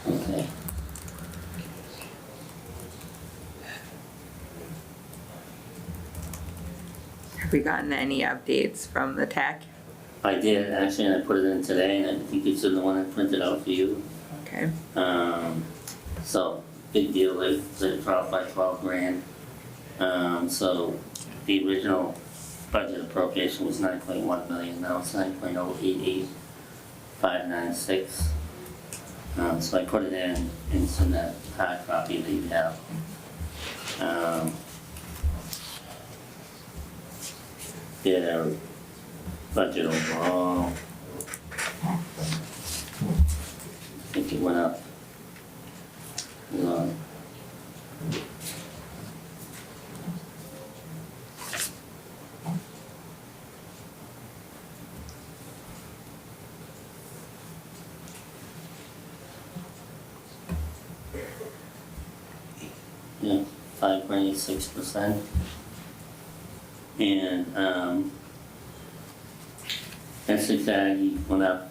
Okay.
Have we gotten any updates from the tech?
I did, actually, and I put it in today, and I think it's the one I printed out for you.
Okay.
So, big deal, they dropped by 12 grand. So, the original budget appropriation was 9.1 million, now it's 9.088596. So I put it in, it's in that hard copy that you have. Their budget overall, I think it went up. Hold on. Yeah, 5.86%. And Essex went up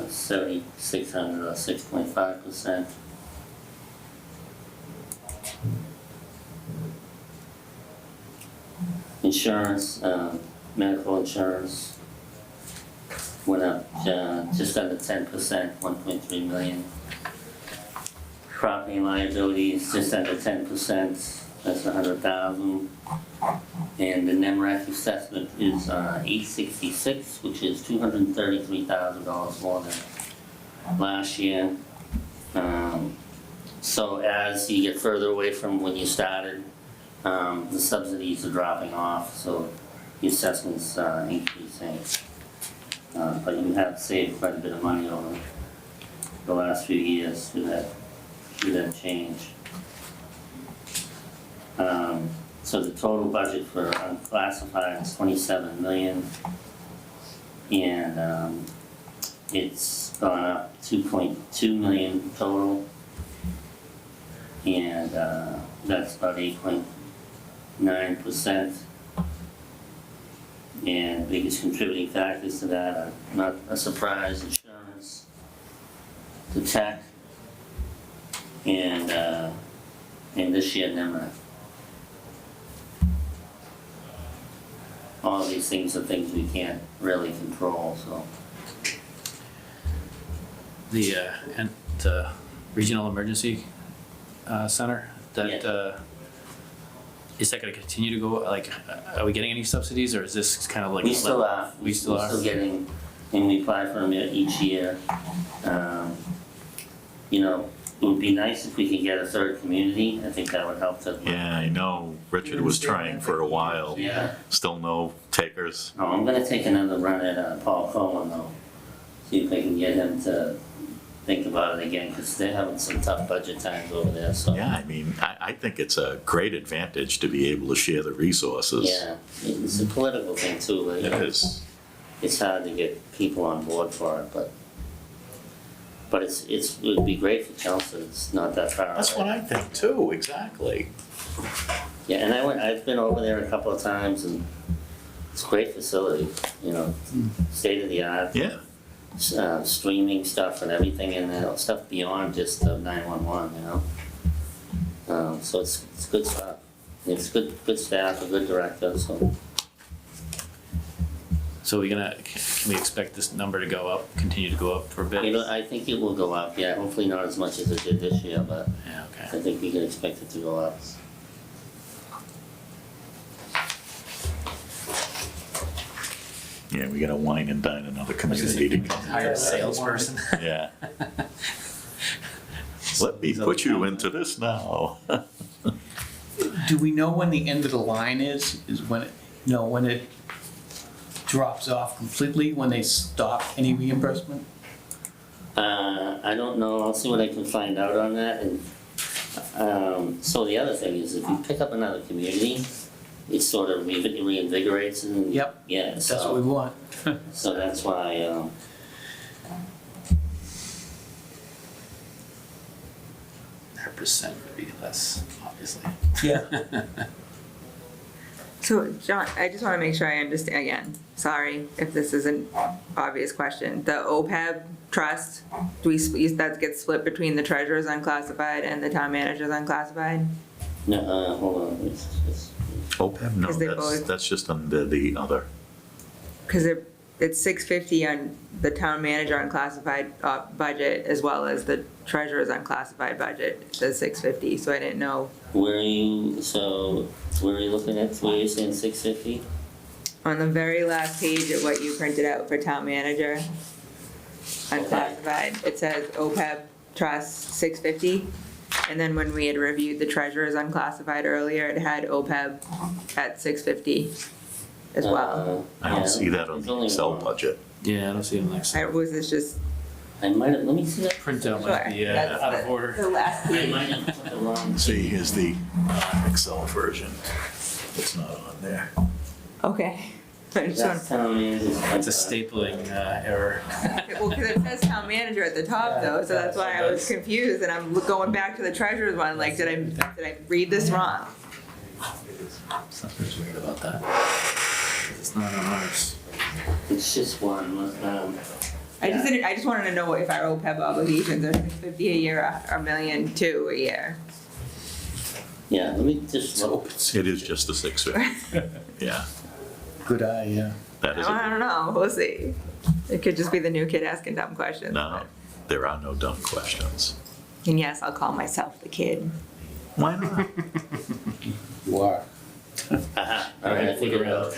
7,600 or 6.5%. Insurance, medical insurance went up just under 10%, 1.3 million. Property and liabilities just under 10%, that's 100,000. And the NEMRAC assessment is 866, which is $233,000 more than last year. So as you get further away from when you started, the subsidies are dropping off, so the assessment's increasing. But you have saved quite a bit of money over the last few years through that change. So the total budget for unclassified is 27 million, and it's gone up 2.2 million total, and that's about 8.9%. And biggest contributing factors to that are not a surprise: insurance, the tech, and this year NEMRAC. All these things are things we can't really control, so.
The regional emergency center, that, is that gonna continue to go, like, are we getting any subsidies, or is this kind of like?
We still are.
We still are?
We're still getting, and we apply for them each year. You know, it would be nice if we could get a third community, I think that would help to.
Yeah, I know Richard was trying for a while.
Yeah.
Still no takers.
Oh, I'm gonna take another run at Paul Cohen though, see if I can get him to think about it again, because they're having some tough budget times over there, so.
Yeah, I mean, I think it's a great advantage to be able to share the resources.
Yeah, it's a political thing too,
It is.
it's hard to get people on board for it, but it would be great for Chelmsford, it's not that far away.
That's what I think too, exactly.
Yeah, and I've been over there a couple of times, and it's a great facility, you know, state of the art.
Yeah.
Streaming stuff and everything in there, stuff beyond just the 911, you know? So it's good stuff. It's good staff, a good director, so.
So can we expect this number to go up, continue to go up for a bit?
I think it will go up, yeah, hopefully not as much as it did this year, but
Yeah,
I
okay.
think we can expect it to go up.
Yeah, we gotta wine and dine another community to come.
Hire a salesperson.
Yeah. Let me put you into this now.
Do we know when the end of the line is when it, when it drops off completely, when they stop any reimbursement?
I don't know, I'll see what I can find out on that, and, so the other thing is, if you pick up another community, it sort of reinvigorates and.
Yep.
Yeah,
That's what we want.
so that's why,
Their percent would be less, obviously.
Yeah.
So, John, I just want to make sure I understand, again, sorry if this is an obvious question. The OPEB trust, that gets split between the treasurer's unclassified and the town manager's unclassified?
no, hold on, it's
OPEB, no,
Because they both-
that's just under the other.
Because it's 650 on the town manager unclassified budget as well as the treasurer's unclassified budget, it says 650, so I didn't know.
where are you looking at, where you're saying 650?
On the very last page of what you printed out for town manager, unclassified, it says OPEB trust 650. And then when we had reviewed the treasurer's unclassified earlier, it had OPEB at 650 as well.
I don't see that on
There's
the
only
Excel
one.
budget.
Yeah, I don't see it next.
Was this just?
I might have, let me see that.
Printout might be
That's
out of order.
The last
I
page.
might have put the wrong.
See, here's the Excel version. It's not on there.
Okay. I just want,
That's town manager's.
It's a stapling error.
well, because it says town manager at the top though, so that's why I was confused and I'm going back to the treasurer's one, like, did I read this wrong?
Something's weird about that. It's not on ours.
It's just one,
I just wanted to know if our OPEB obligations are 650 a year or $1.2 million a year.
yeah, let me just look.
It is just a 650. Yeah,
Good eye, yeah.
that is
I don't know, we'll see. It could just be the new kid asking dumb questions.
no, there are no dumb questions.
And yes, I'll call myself the kid.
Why not?
You are.
Aha, all right, I figured it out.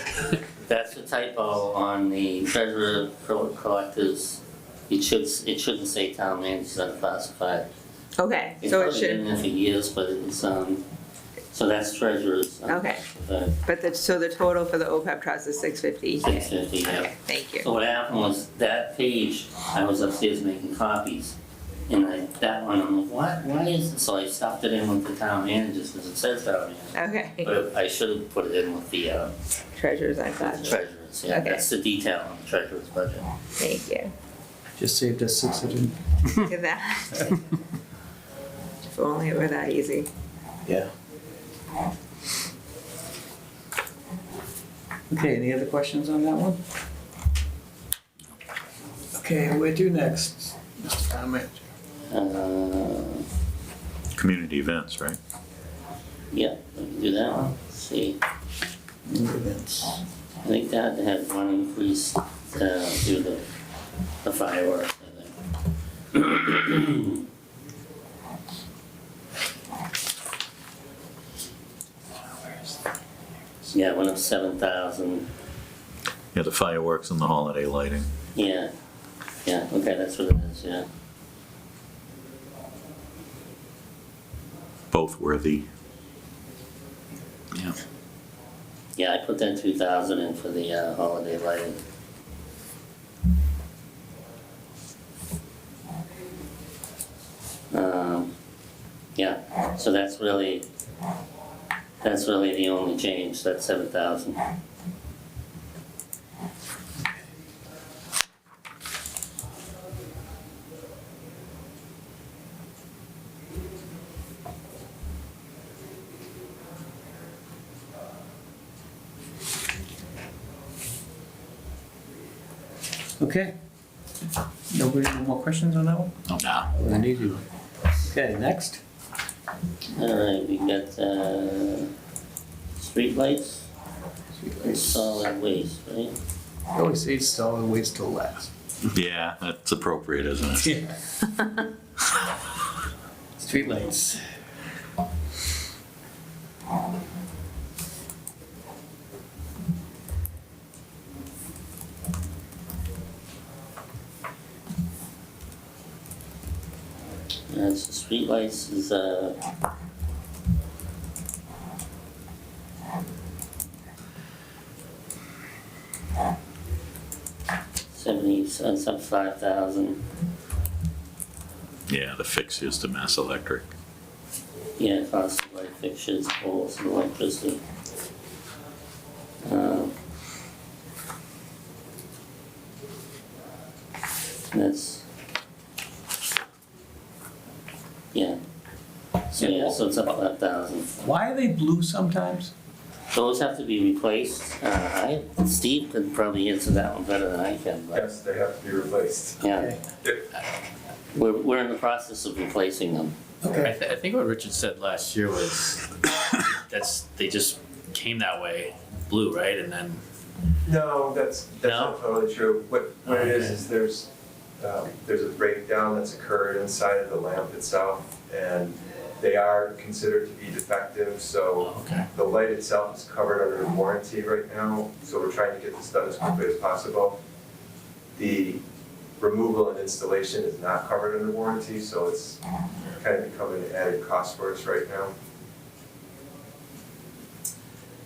That's the typo on the treasurer collectors. It shouldn't say town manager's unclassified.
Okay,
It's
so it
probably been
should,
there for years, but it's, so that's treasurer's.
Okay. but so the total for the OPEB trust is 650?
650, yeah.
Okay, thank you.
So what happened was, that page, I was upstairs making copies, and that one, I'm like, why is it? So I stuffed it in with the town managers, because it says town manager.
Okay,
But I should have put it in with the
treasurer's unclassified,
treasurer's, yeah,
Okay.
that's the detail on the treasurer's budget.
thank you.
Just saved us 600.
Look at that. If only it were that easy.
Yeah. Okay, any other questions on that one? Okay, where to next, Mr. Town Manager?
Community events, right?
Yeah, we can do that one, let's see,
New events.
I think that had one increase, due to the fireworks, I think. Yeah, it went up 7,000,
Yeah, the fireworks and the holiday lighting.
yeah, okay, that's what it is, yeah.
Both worthy.
Yeah.
Yeah, I put that 2,000 in for the, holiday lighting. So that's really the only change, that's 7,000.
Okay. Nobody, no more questions on that one?
Nah.
Then you do. Okay, next.
All right, we got, streetlights and solid waste, right?
I always say solid waste till last.
Yeah, that's appropriate, isn't it?
Yeah. Streetlights.
That's the streetlights is, 5,000.
Yeah, the fixtures to Mass Electric.
Yeah, cost of light fixtures, poles, and electricity. That's, yeah. So it's up 5,000.
Why are they blue sometimes?
Those have to be replaced. Steve could probably answer that one better than I can, but
Yes, they have to be replaced.
yeah,
Okay.
we're in the process of replacing them.
Okay.
I think what Richard said last year was they just came that way, blue, right? And then,
No, that's
No?
not totally true. What it is there's a breakdown that's occurred inside of the lamp itself, and they are considered to be defective, so
okay.
the light itself is covered under warranty right now, so we're trying to get this done as quickly as possible. The removal and installation is not covered under warranty, so it's kind of becoming an added cost for us right now.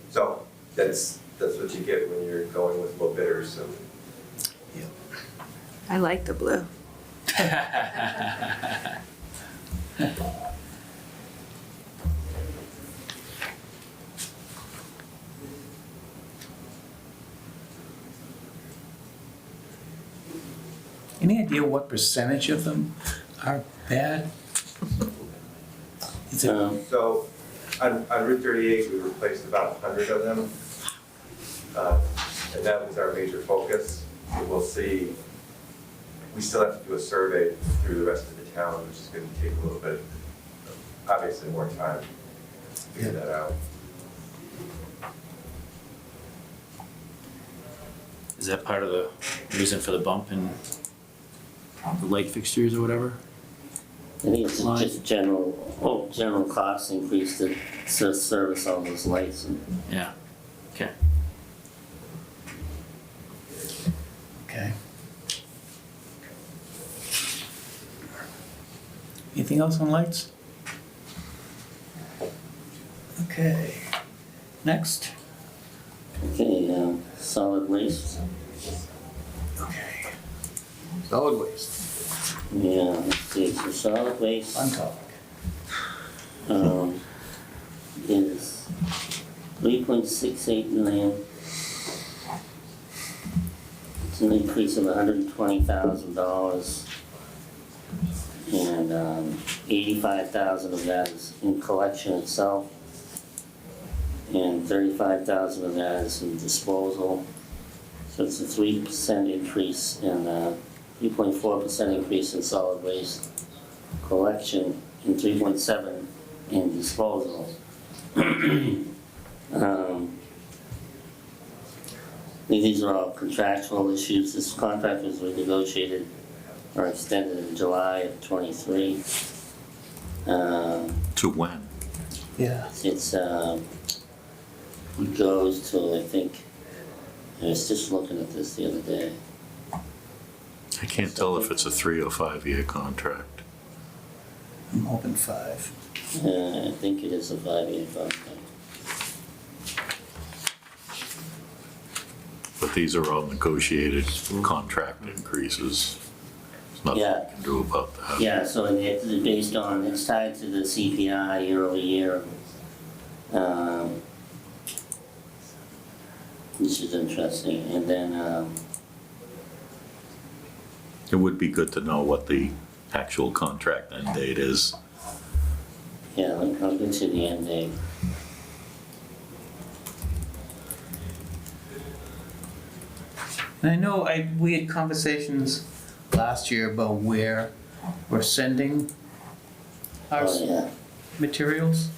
So that's what you get when you're going with low bidders, so.
I like the blue.
Any idea what percentage of them are bad? Is it,
So on Route 38, we replaced about 100 of them. And that was our major focus. And we'll see, we still have to do a survey through the rest of the town, which is going to take a little bit, obviously more time to figure that out.
Is that part of the reason for the bump in the light fixtures or whatever?
I think it's just general cost increase to service all those lights and
Yeah. Okay.
okay. Anything else on lights? Okay. Next.
okay, solid waste.
Okay. Solid waste.
Yeah, let's see, so solid waste
Fun topic.
is 3.68 million. It's an increase of $120,000. And 85,000 of that is in collection itself. And 35,000 of that is in disposal. So it's a 3% increase in 3.4% increase in solid waste collection and 3.7 in disposal. These are all contractual issues. This contract was renegotiated or extended in July of '23.
To when?
Yeah.
It goes to, I think, I was just looking at this the other day.
I can't tell if it's a 3 or 5 year contract.
I'm hoping 5.
I think it is a 5-year contract.
But these are all negotiated contract increases. nothing
Yeah.
we can do about that.
Yeah, so it's based on, it's tied to the CPI year over year. Which is interesting, and then,
It would be good to know what the actual contract end date is.
yeah, I'll get you the end date.
And I know we had conversations last year about where we're sending our
Oh, yeah.
materials,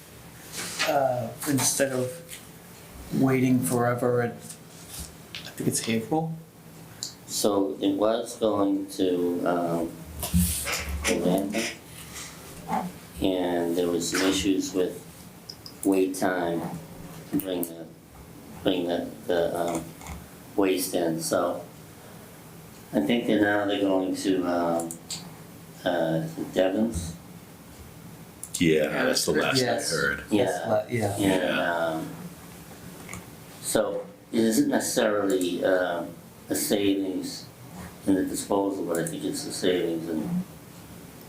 instead of waiting forever at, I think it's April.
So it was going to, Atlanta. And there was some issues with wait time to bring the waste in, so I think that now they're going to, Devon's.
Yeah, that's the last I
Yes.
heard.
Yeah.
Yeah.
And, so it isn't necessarily, a savings in the disposal, but I think it's a savings in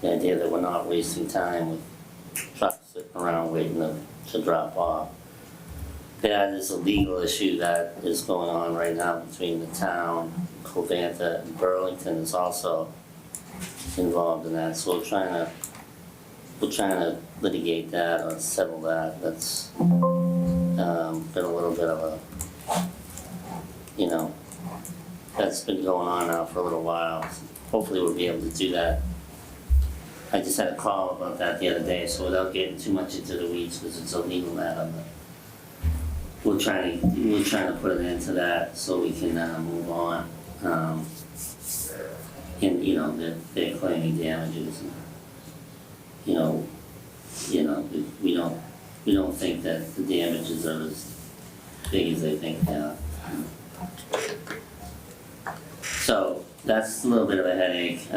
the idea that we're not wasting time with trucks sitting around waiting to drop off. That is a legal issue that is going on right now between the town, Covanta, and Burlington is also involved in that, so we're trying to litigate that or settle that. That's been a little bit of a, that's been going on now for a little while. Hopefully we'll be able to do that. I just had a call about that the other day, so without getting too much into the weeds, because it's a legal matter, but we're trying to put an end to that so we can move on. And they're claiming damages. And, we don't think that the damages are as big as they think they are. So that's a little bit of a headache.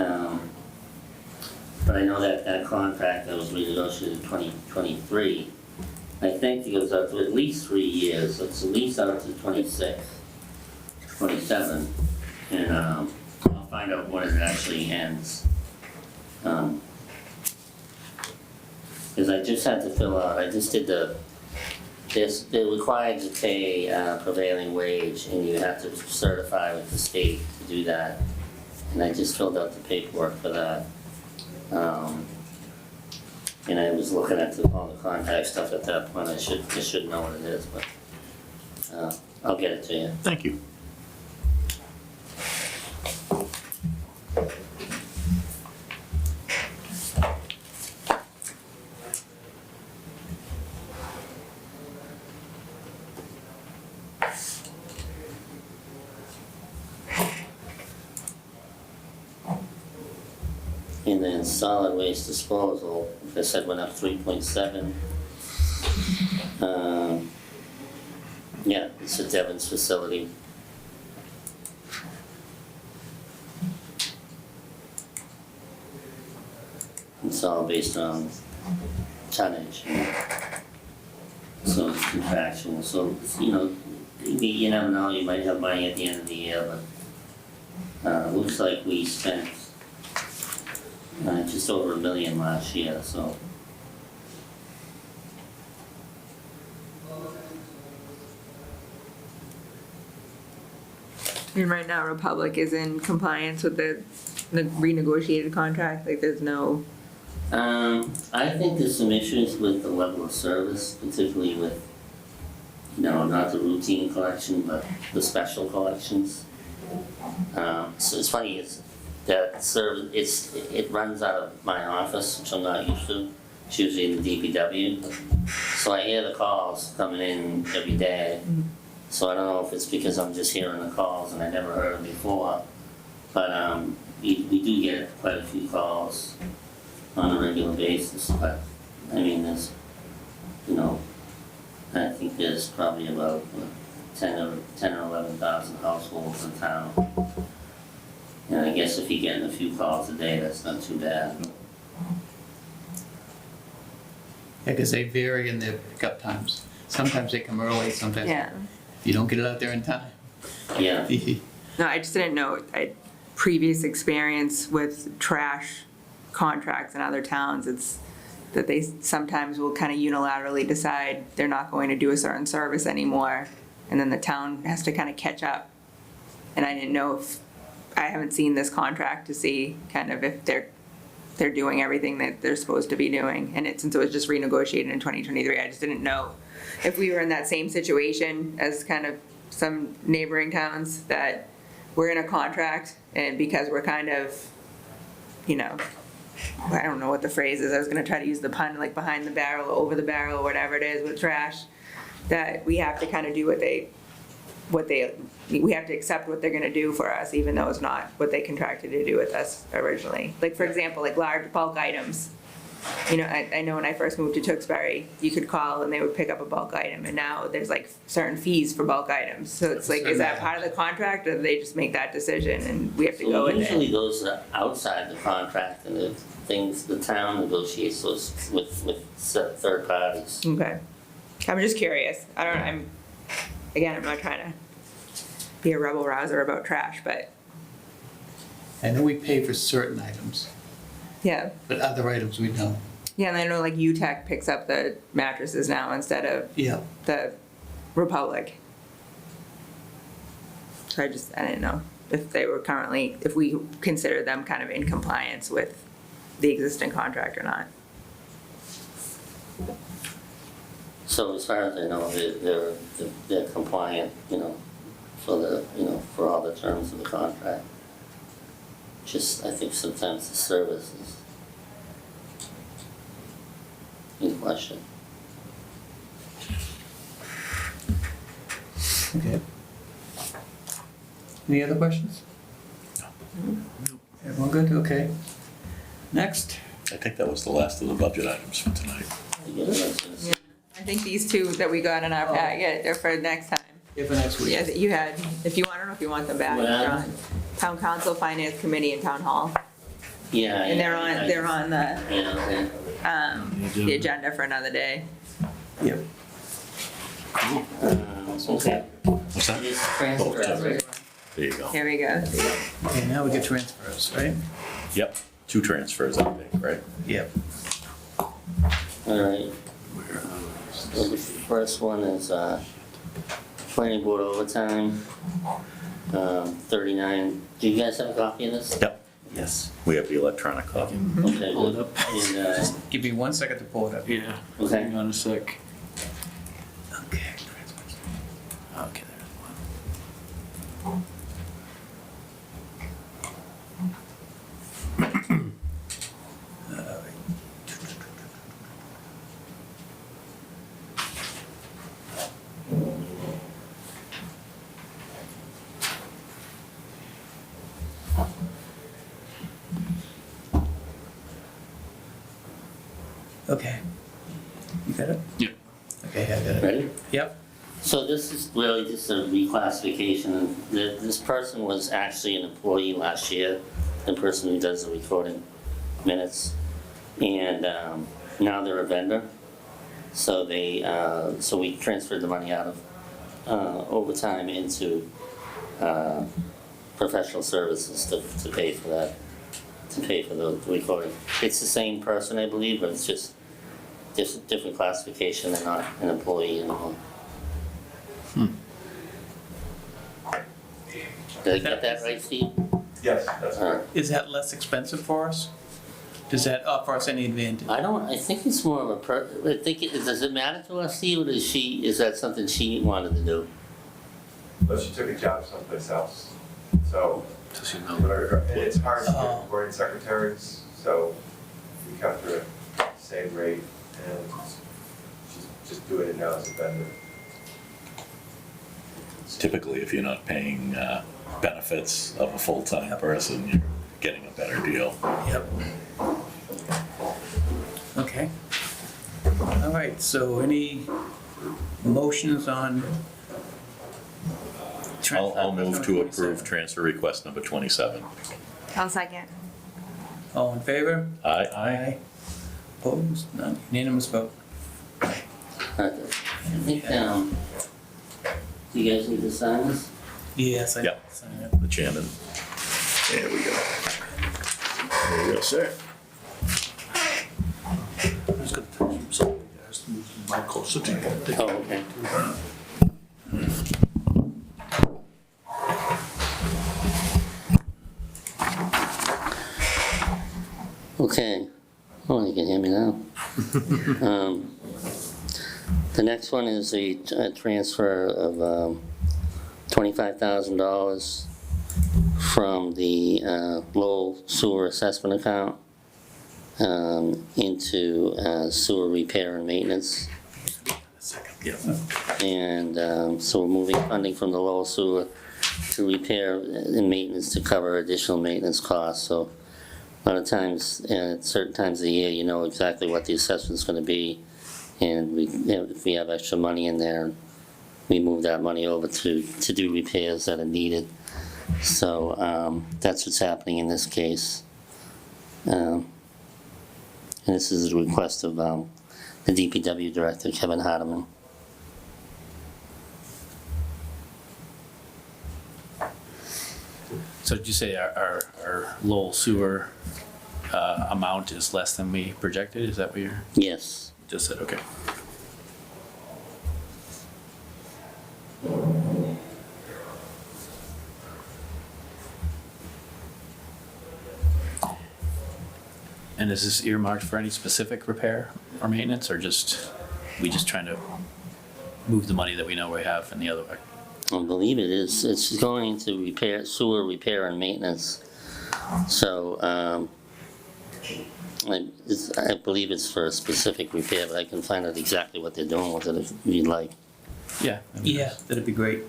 But I know that contract that was renegotiated in 2023, I think it goes out to at least 3 years, so it's at least out to 26, 27, and I'll find out when it actually ends. Because I just had to fill out, I just did they're required to pay prevailing wage, and you have to certify with the state to do that. And I just filled out the paperwork for that. And I was looking at all the contact stuff at that point, I should know what it is, but I'll get it to you.
Thank you.
And then solid waste disposal, like I said, went up 3.7. Yeah, it's a Devon's facility. It's all based on tonnage. So it's contractual, so, you never know, you might have money at the end of the year, but looks like we spent just over $1 million last year, so.
And right now Republic is in compliance with the renegotiated contract, like there's no,
I think there's some issues with the level of service, particularly with, not the routine collection, but the special collections. So it's funny, it runs out of my office, which I'm not used to. It's usually in the DPW. So I hear the calls coming in every day. So I don't know if it's because I'm just hearing the calls and I never heard them before. But we do get quite a few calls on a regular basis. But I mean, there's, I think there's probably about 10 or 11,000 households in town. And I guess if you're getting a few calls a day, that's not too bad.
Yeah, because they vary in their pickup times. Sometimes they come early, sometimes
yeah.
you don't get it out there in time.
Yeah,
No, I just didn't know, previous experience with trash contracts in other towns, it's that they sometimes will kind of unilaterally decide they're not going to do a certain service anymore, and then the town has to kind of catch up. And I didn't know if, I haven't seen this contract to see kind of if they're doing everything that they're supposed to be doing. And since it was just renegotiated in 2023, I just didn't know if we were in that same situation as kind of some neighboring towns, that we're in a contract, and because we're kind of, you know, I don't know what the phrase is, I was gonna try to use the pun, like behind the barrel, over the barrel, or whatever it is with trash, that we have to kind of do we have to accept what they're gonna do for us, even though it's not what they contracted to do with us originally. Like, for example, like large bulk items. You know, I know when I first moved to Tewksbury, you could call and they would pick up a bulk item, and now there's like certain fees for bulk items. So it's like, is that part of the contract, or do they just make that decision and we have to go
So
with
usually
it?
those are outside the contract, and the things, the town negotiates those with third parties.
Okay. I'm just curious. I'm not trying to be a rebel rouser about trash, but
I know we pay for certain items,
yeah.
but other items we don't.
Yeah, and I know like UTech picks up the mattresses now instead of
Yeah.
the Republic. So I didn't know if they were currently, if we consider them kind of in compliance with the existing contract or not.
So as far as I know, they're compliant, you know, for all the terms of the contract. Just, I think sometimes the service is in question.
Okay. Any other questions? No. Everyone good? Okay. Next.
I think that was the last of the budget items for tonight.
You get it?
I think these two that we got in our packet are for next time.
Yeah, for next week.
Yeah, that you had, if you, I don't know if you want them back,
What
they're
happened?
on Town Council, Finance Committee, and Town Hall.
Yeah.
And they're on the,
Yeah, okay.
the agenda for another day.
Yep.
Okay.
What's that?
These
Oh,
transfers,
sorry.
right?
There you go.
Here we go.
Okay, now we get transfers, right?
Yep, 2 transfers, I think, right?
Yep.
All right. So the first one is, planning board overtime, 39. Do you guys have a copy of this?
Yep. Yes. We have the electronic copy.
Okay,
Pull it
good.
up.
And,
Give me 1 second to pull it up.
Yeah.
Okay.
Hang on a sec.
Okay.
Okay, there's one.
Okay. You got it?
Yep.
Okay, I got it.
ready?
Yep.
So this is really just a reclassification. This person was actually an employee last year, the person who does the recording minutes. And now they're a vendor. So so we transferred the money out of overtime into professional services to pay for that, to pay for the recording. It's the same person, I believe, but it's just different classification. They're not an employee anymore. Did I get that right, Steve?
Yes, that's correct.
Is that less expensive for us? Does that offer us any advantage?
I think it's more of a does it matter to us, Steve, or is that something she wanted to do?
But she took a job someplace else, so.
Does he know?
And it's hard to
Oh.
get recording secretaries, so we kept her at the same rate, and she's just doing it now as a vendor.
Typically, if you're not paying benefits of a full-time person, you're getting a better deal.
Yep. Okay. All right, so any motions on?
I'll move to approve transfer request number 27.
I'll second.
All in favor?
Aye.
Aye. Opposed? None. Unanimous vote.
I think, do you guys need to sign this?
Yes, I
Yep.
sign it.
The chairman. There we go. There you go, sir.
Who's gonna touch him, so he has to move the mic closer to you.
Oh, okay. Okay, oh, you can hear me now. The next one is a transfer of $25,000 from the Lowell Sewer Assessment Account into sewer repair and maintenance. And so we're moving funding from the Lowell Sewer to repair and maintenance to cover additional maintenance costs. So a lot of times, at certain times of the year, you know exactly what the assessment's gonna be. And if we have extra money in there, we move that money over to do repairs that are needed. So that's what's happening in this case. And this is a request of the DPW Director, Kevin Hardeman.
So did you say our Lowell sewer amount is less than we projected? Is that what you
Yes.
just said? Okay. And is this earmarked for any specific repair or maintenance, or we just trying to move the money that we know we have in the other way?
I believe it is. It's going to repair, sewer repair and maintenance. So, I believe it's for a specific repair, but I can find out exactly what they're doing with it if you'd like.
Yeah.
Yeah, that'd be great.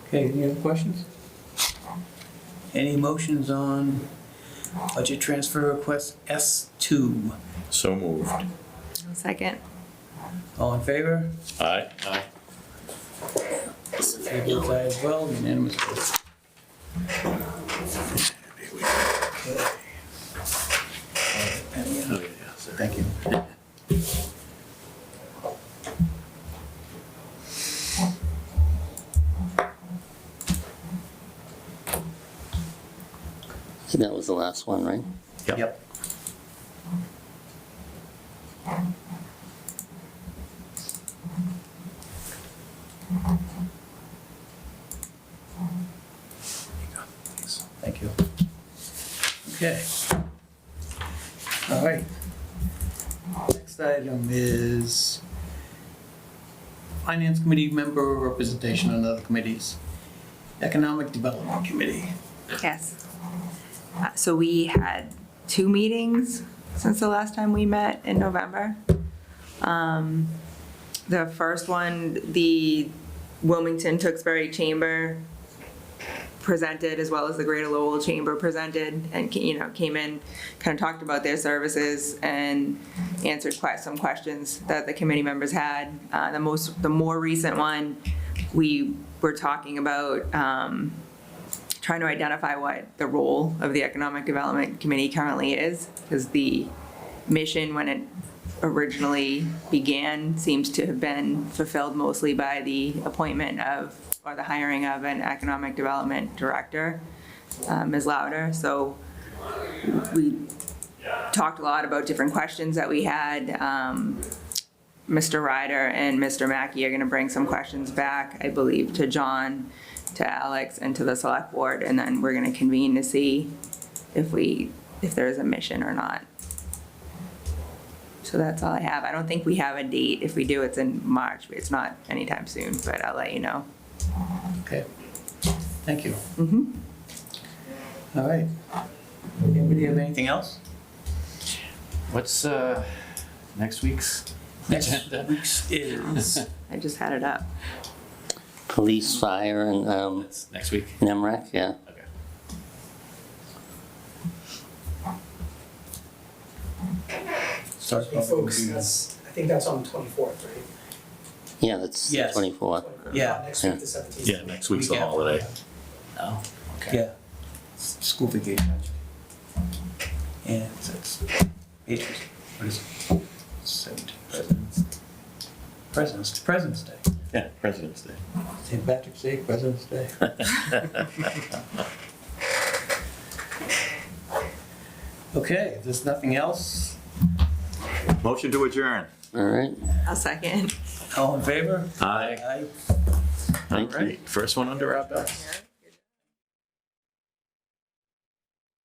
Okay, any other questions? Any motions on budget transfer request S2?
So moved.
Second.
All in favor?
Aye.
Aye.
Chair votes aye as well, unanimous vote.
Oh, yeah, sorry.
Thank you.
I think that was the last one, right?
Yep. Thank you. Okay. All right. Next item is Finance Committee member representation on other committees. Economic Development Committee.
Yes. So we had 2 meetings since the last time we met in November. The first one, the Wilmington Tewksbury Chamber presented, as well as the Greater Lowell Chamber presented, and came in, kind of talked about their services and answered some questions that the committee members had. The more recent one, we were talking about trying to identify what the role of the Economic Development Committee currently is, because the mission, when it originally began, seems to have been fulfilled mostly by the appointment of, or the hiring of, an Economic Development Director, Ms. Louder. So we talked a lot about different questions that we had. Mr. Ryder and Mr. Mackey are going to bring some questions back, I believe, to John, to Alex, and to the Select Board, and then we're going to convene to see if there is a mission or not. So that's all I have. I don't think we have a date. If we do, it's in March. It's not anytime soon, but I'll let you know.
Okay. Thank you. All right. Anybody have anything else?
What's next week's
Next
agenda?
week's is,
I just had it up.
Police, fire, and
That's next week.
NEMREC, yeah.
Okay.
start
Hey, folks, I think that's on the 24th, right?
Yeah, that's
Yes.
24.
Yeah.
Next week, the 17th.
Yeah, next week's a
Weekend.
holiday.
Oh, okay.
yeah, school vacation. And it's Patriots, what is it? 17th, President's Day.
Yeah, President's Day.
St. Patrick's Day, President's Day. Okay, if there's nothing else,
Motion to adjourn.
All right,
I'll second.
all in favor?
Aye.
Aye.
Thank you. First one under our belt.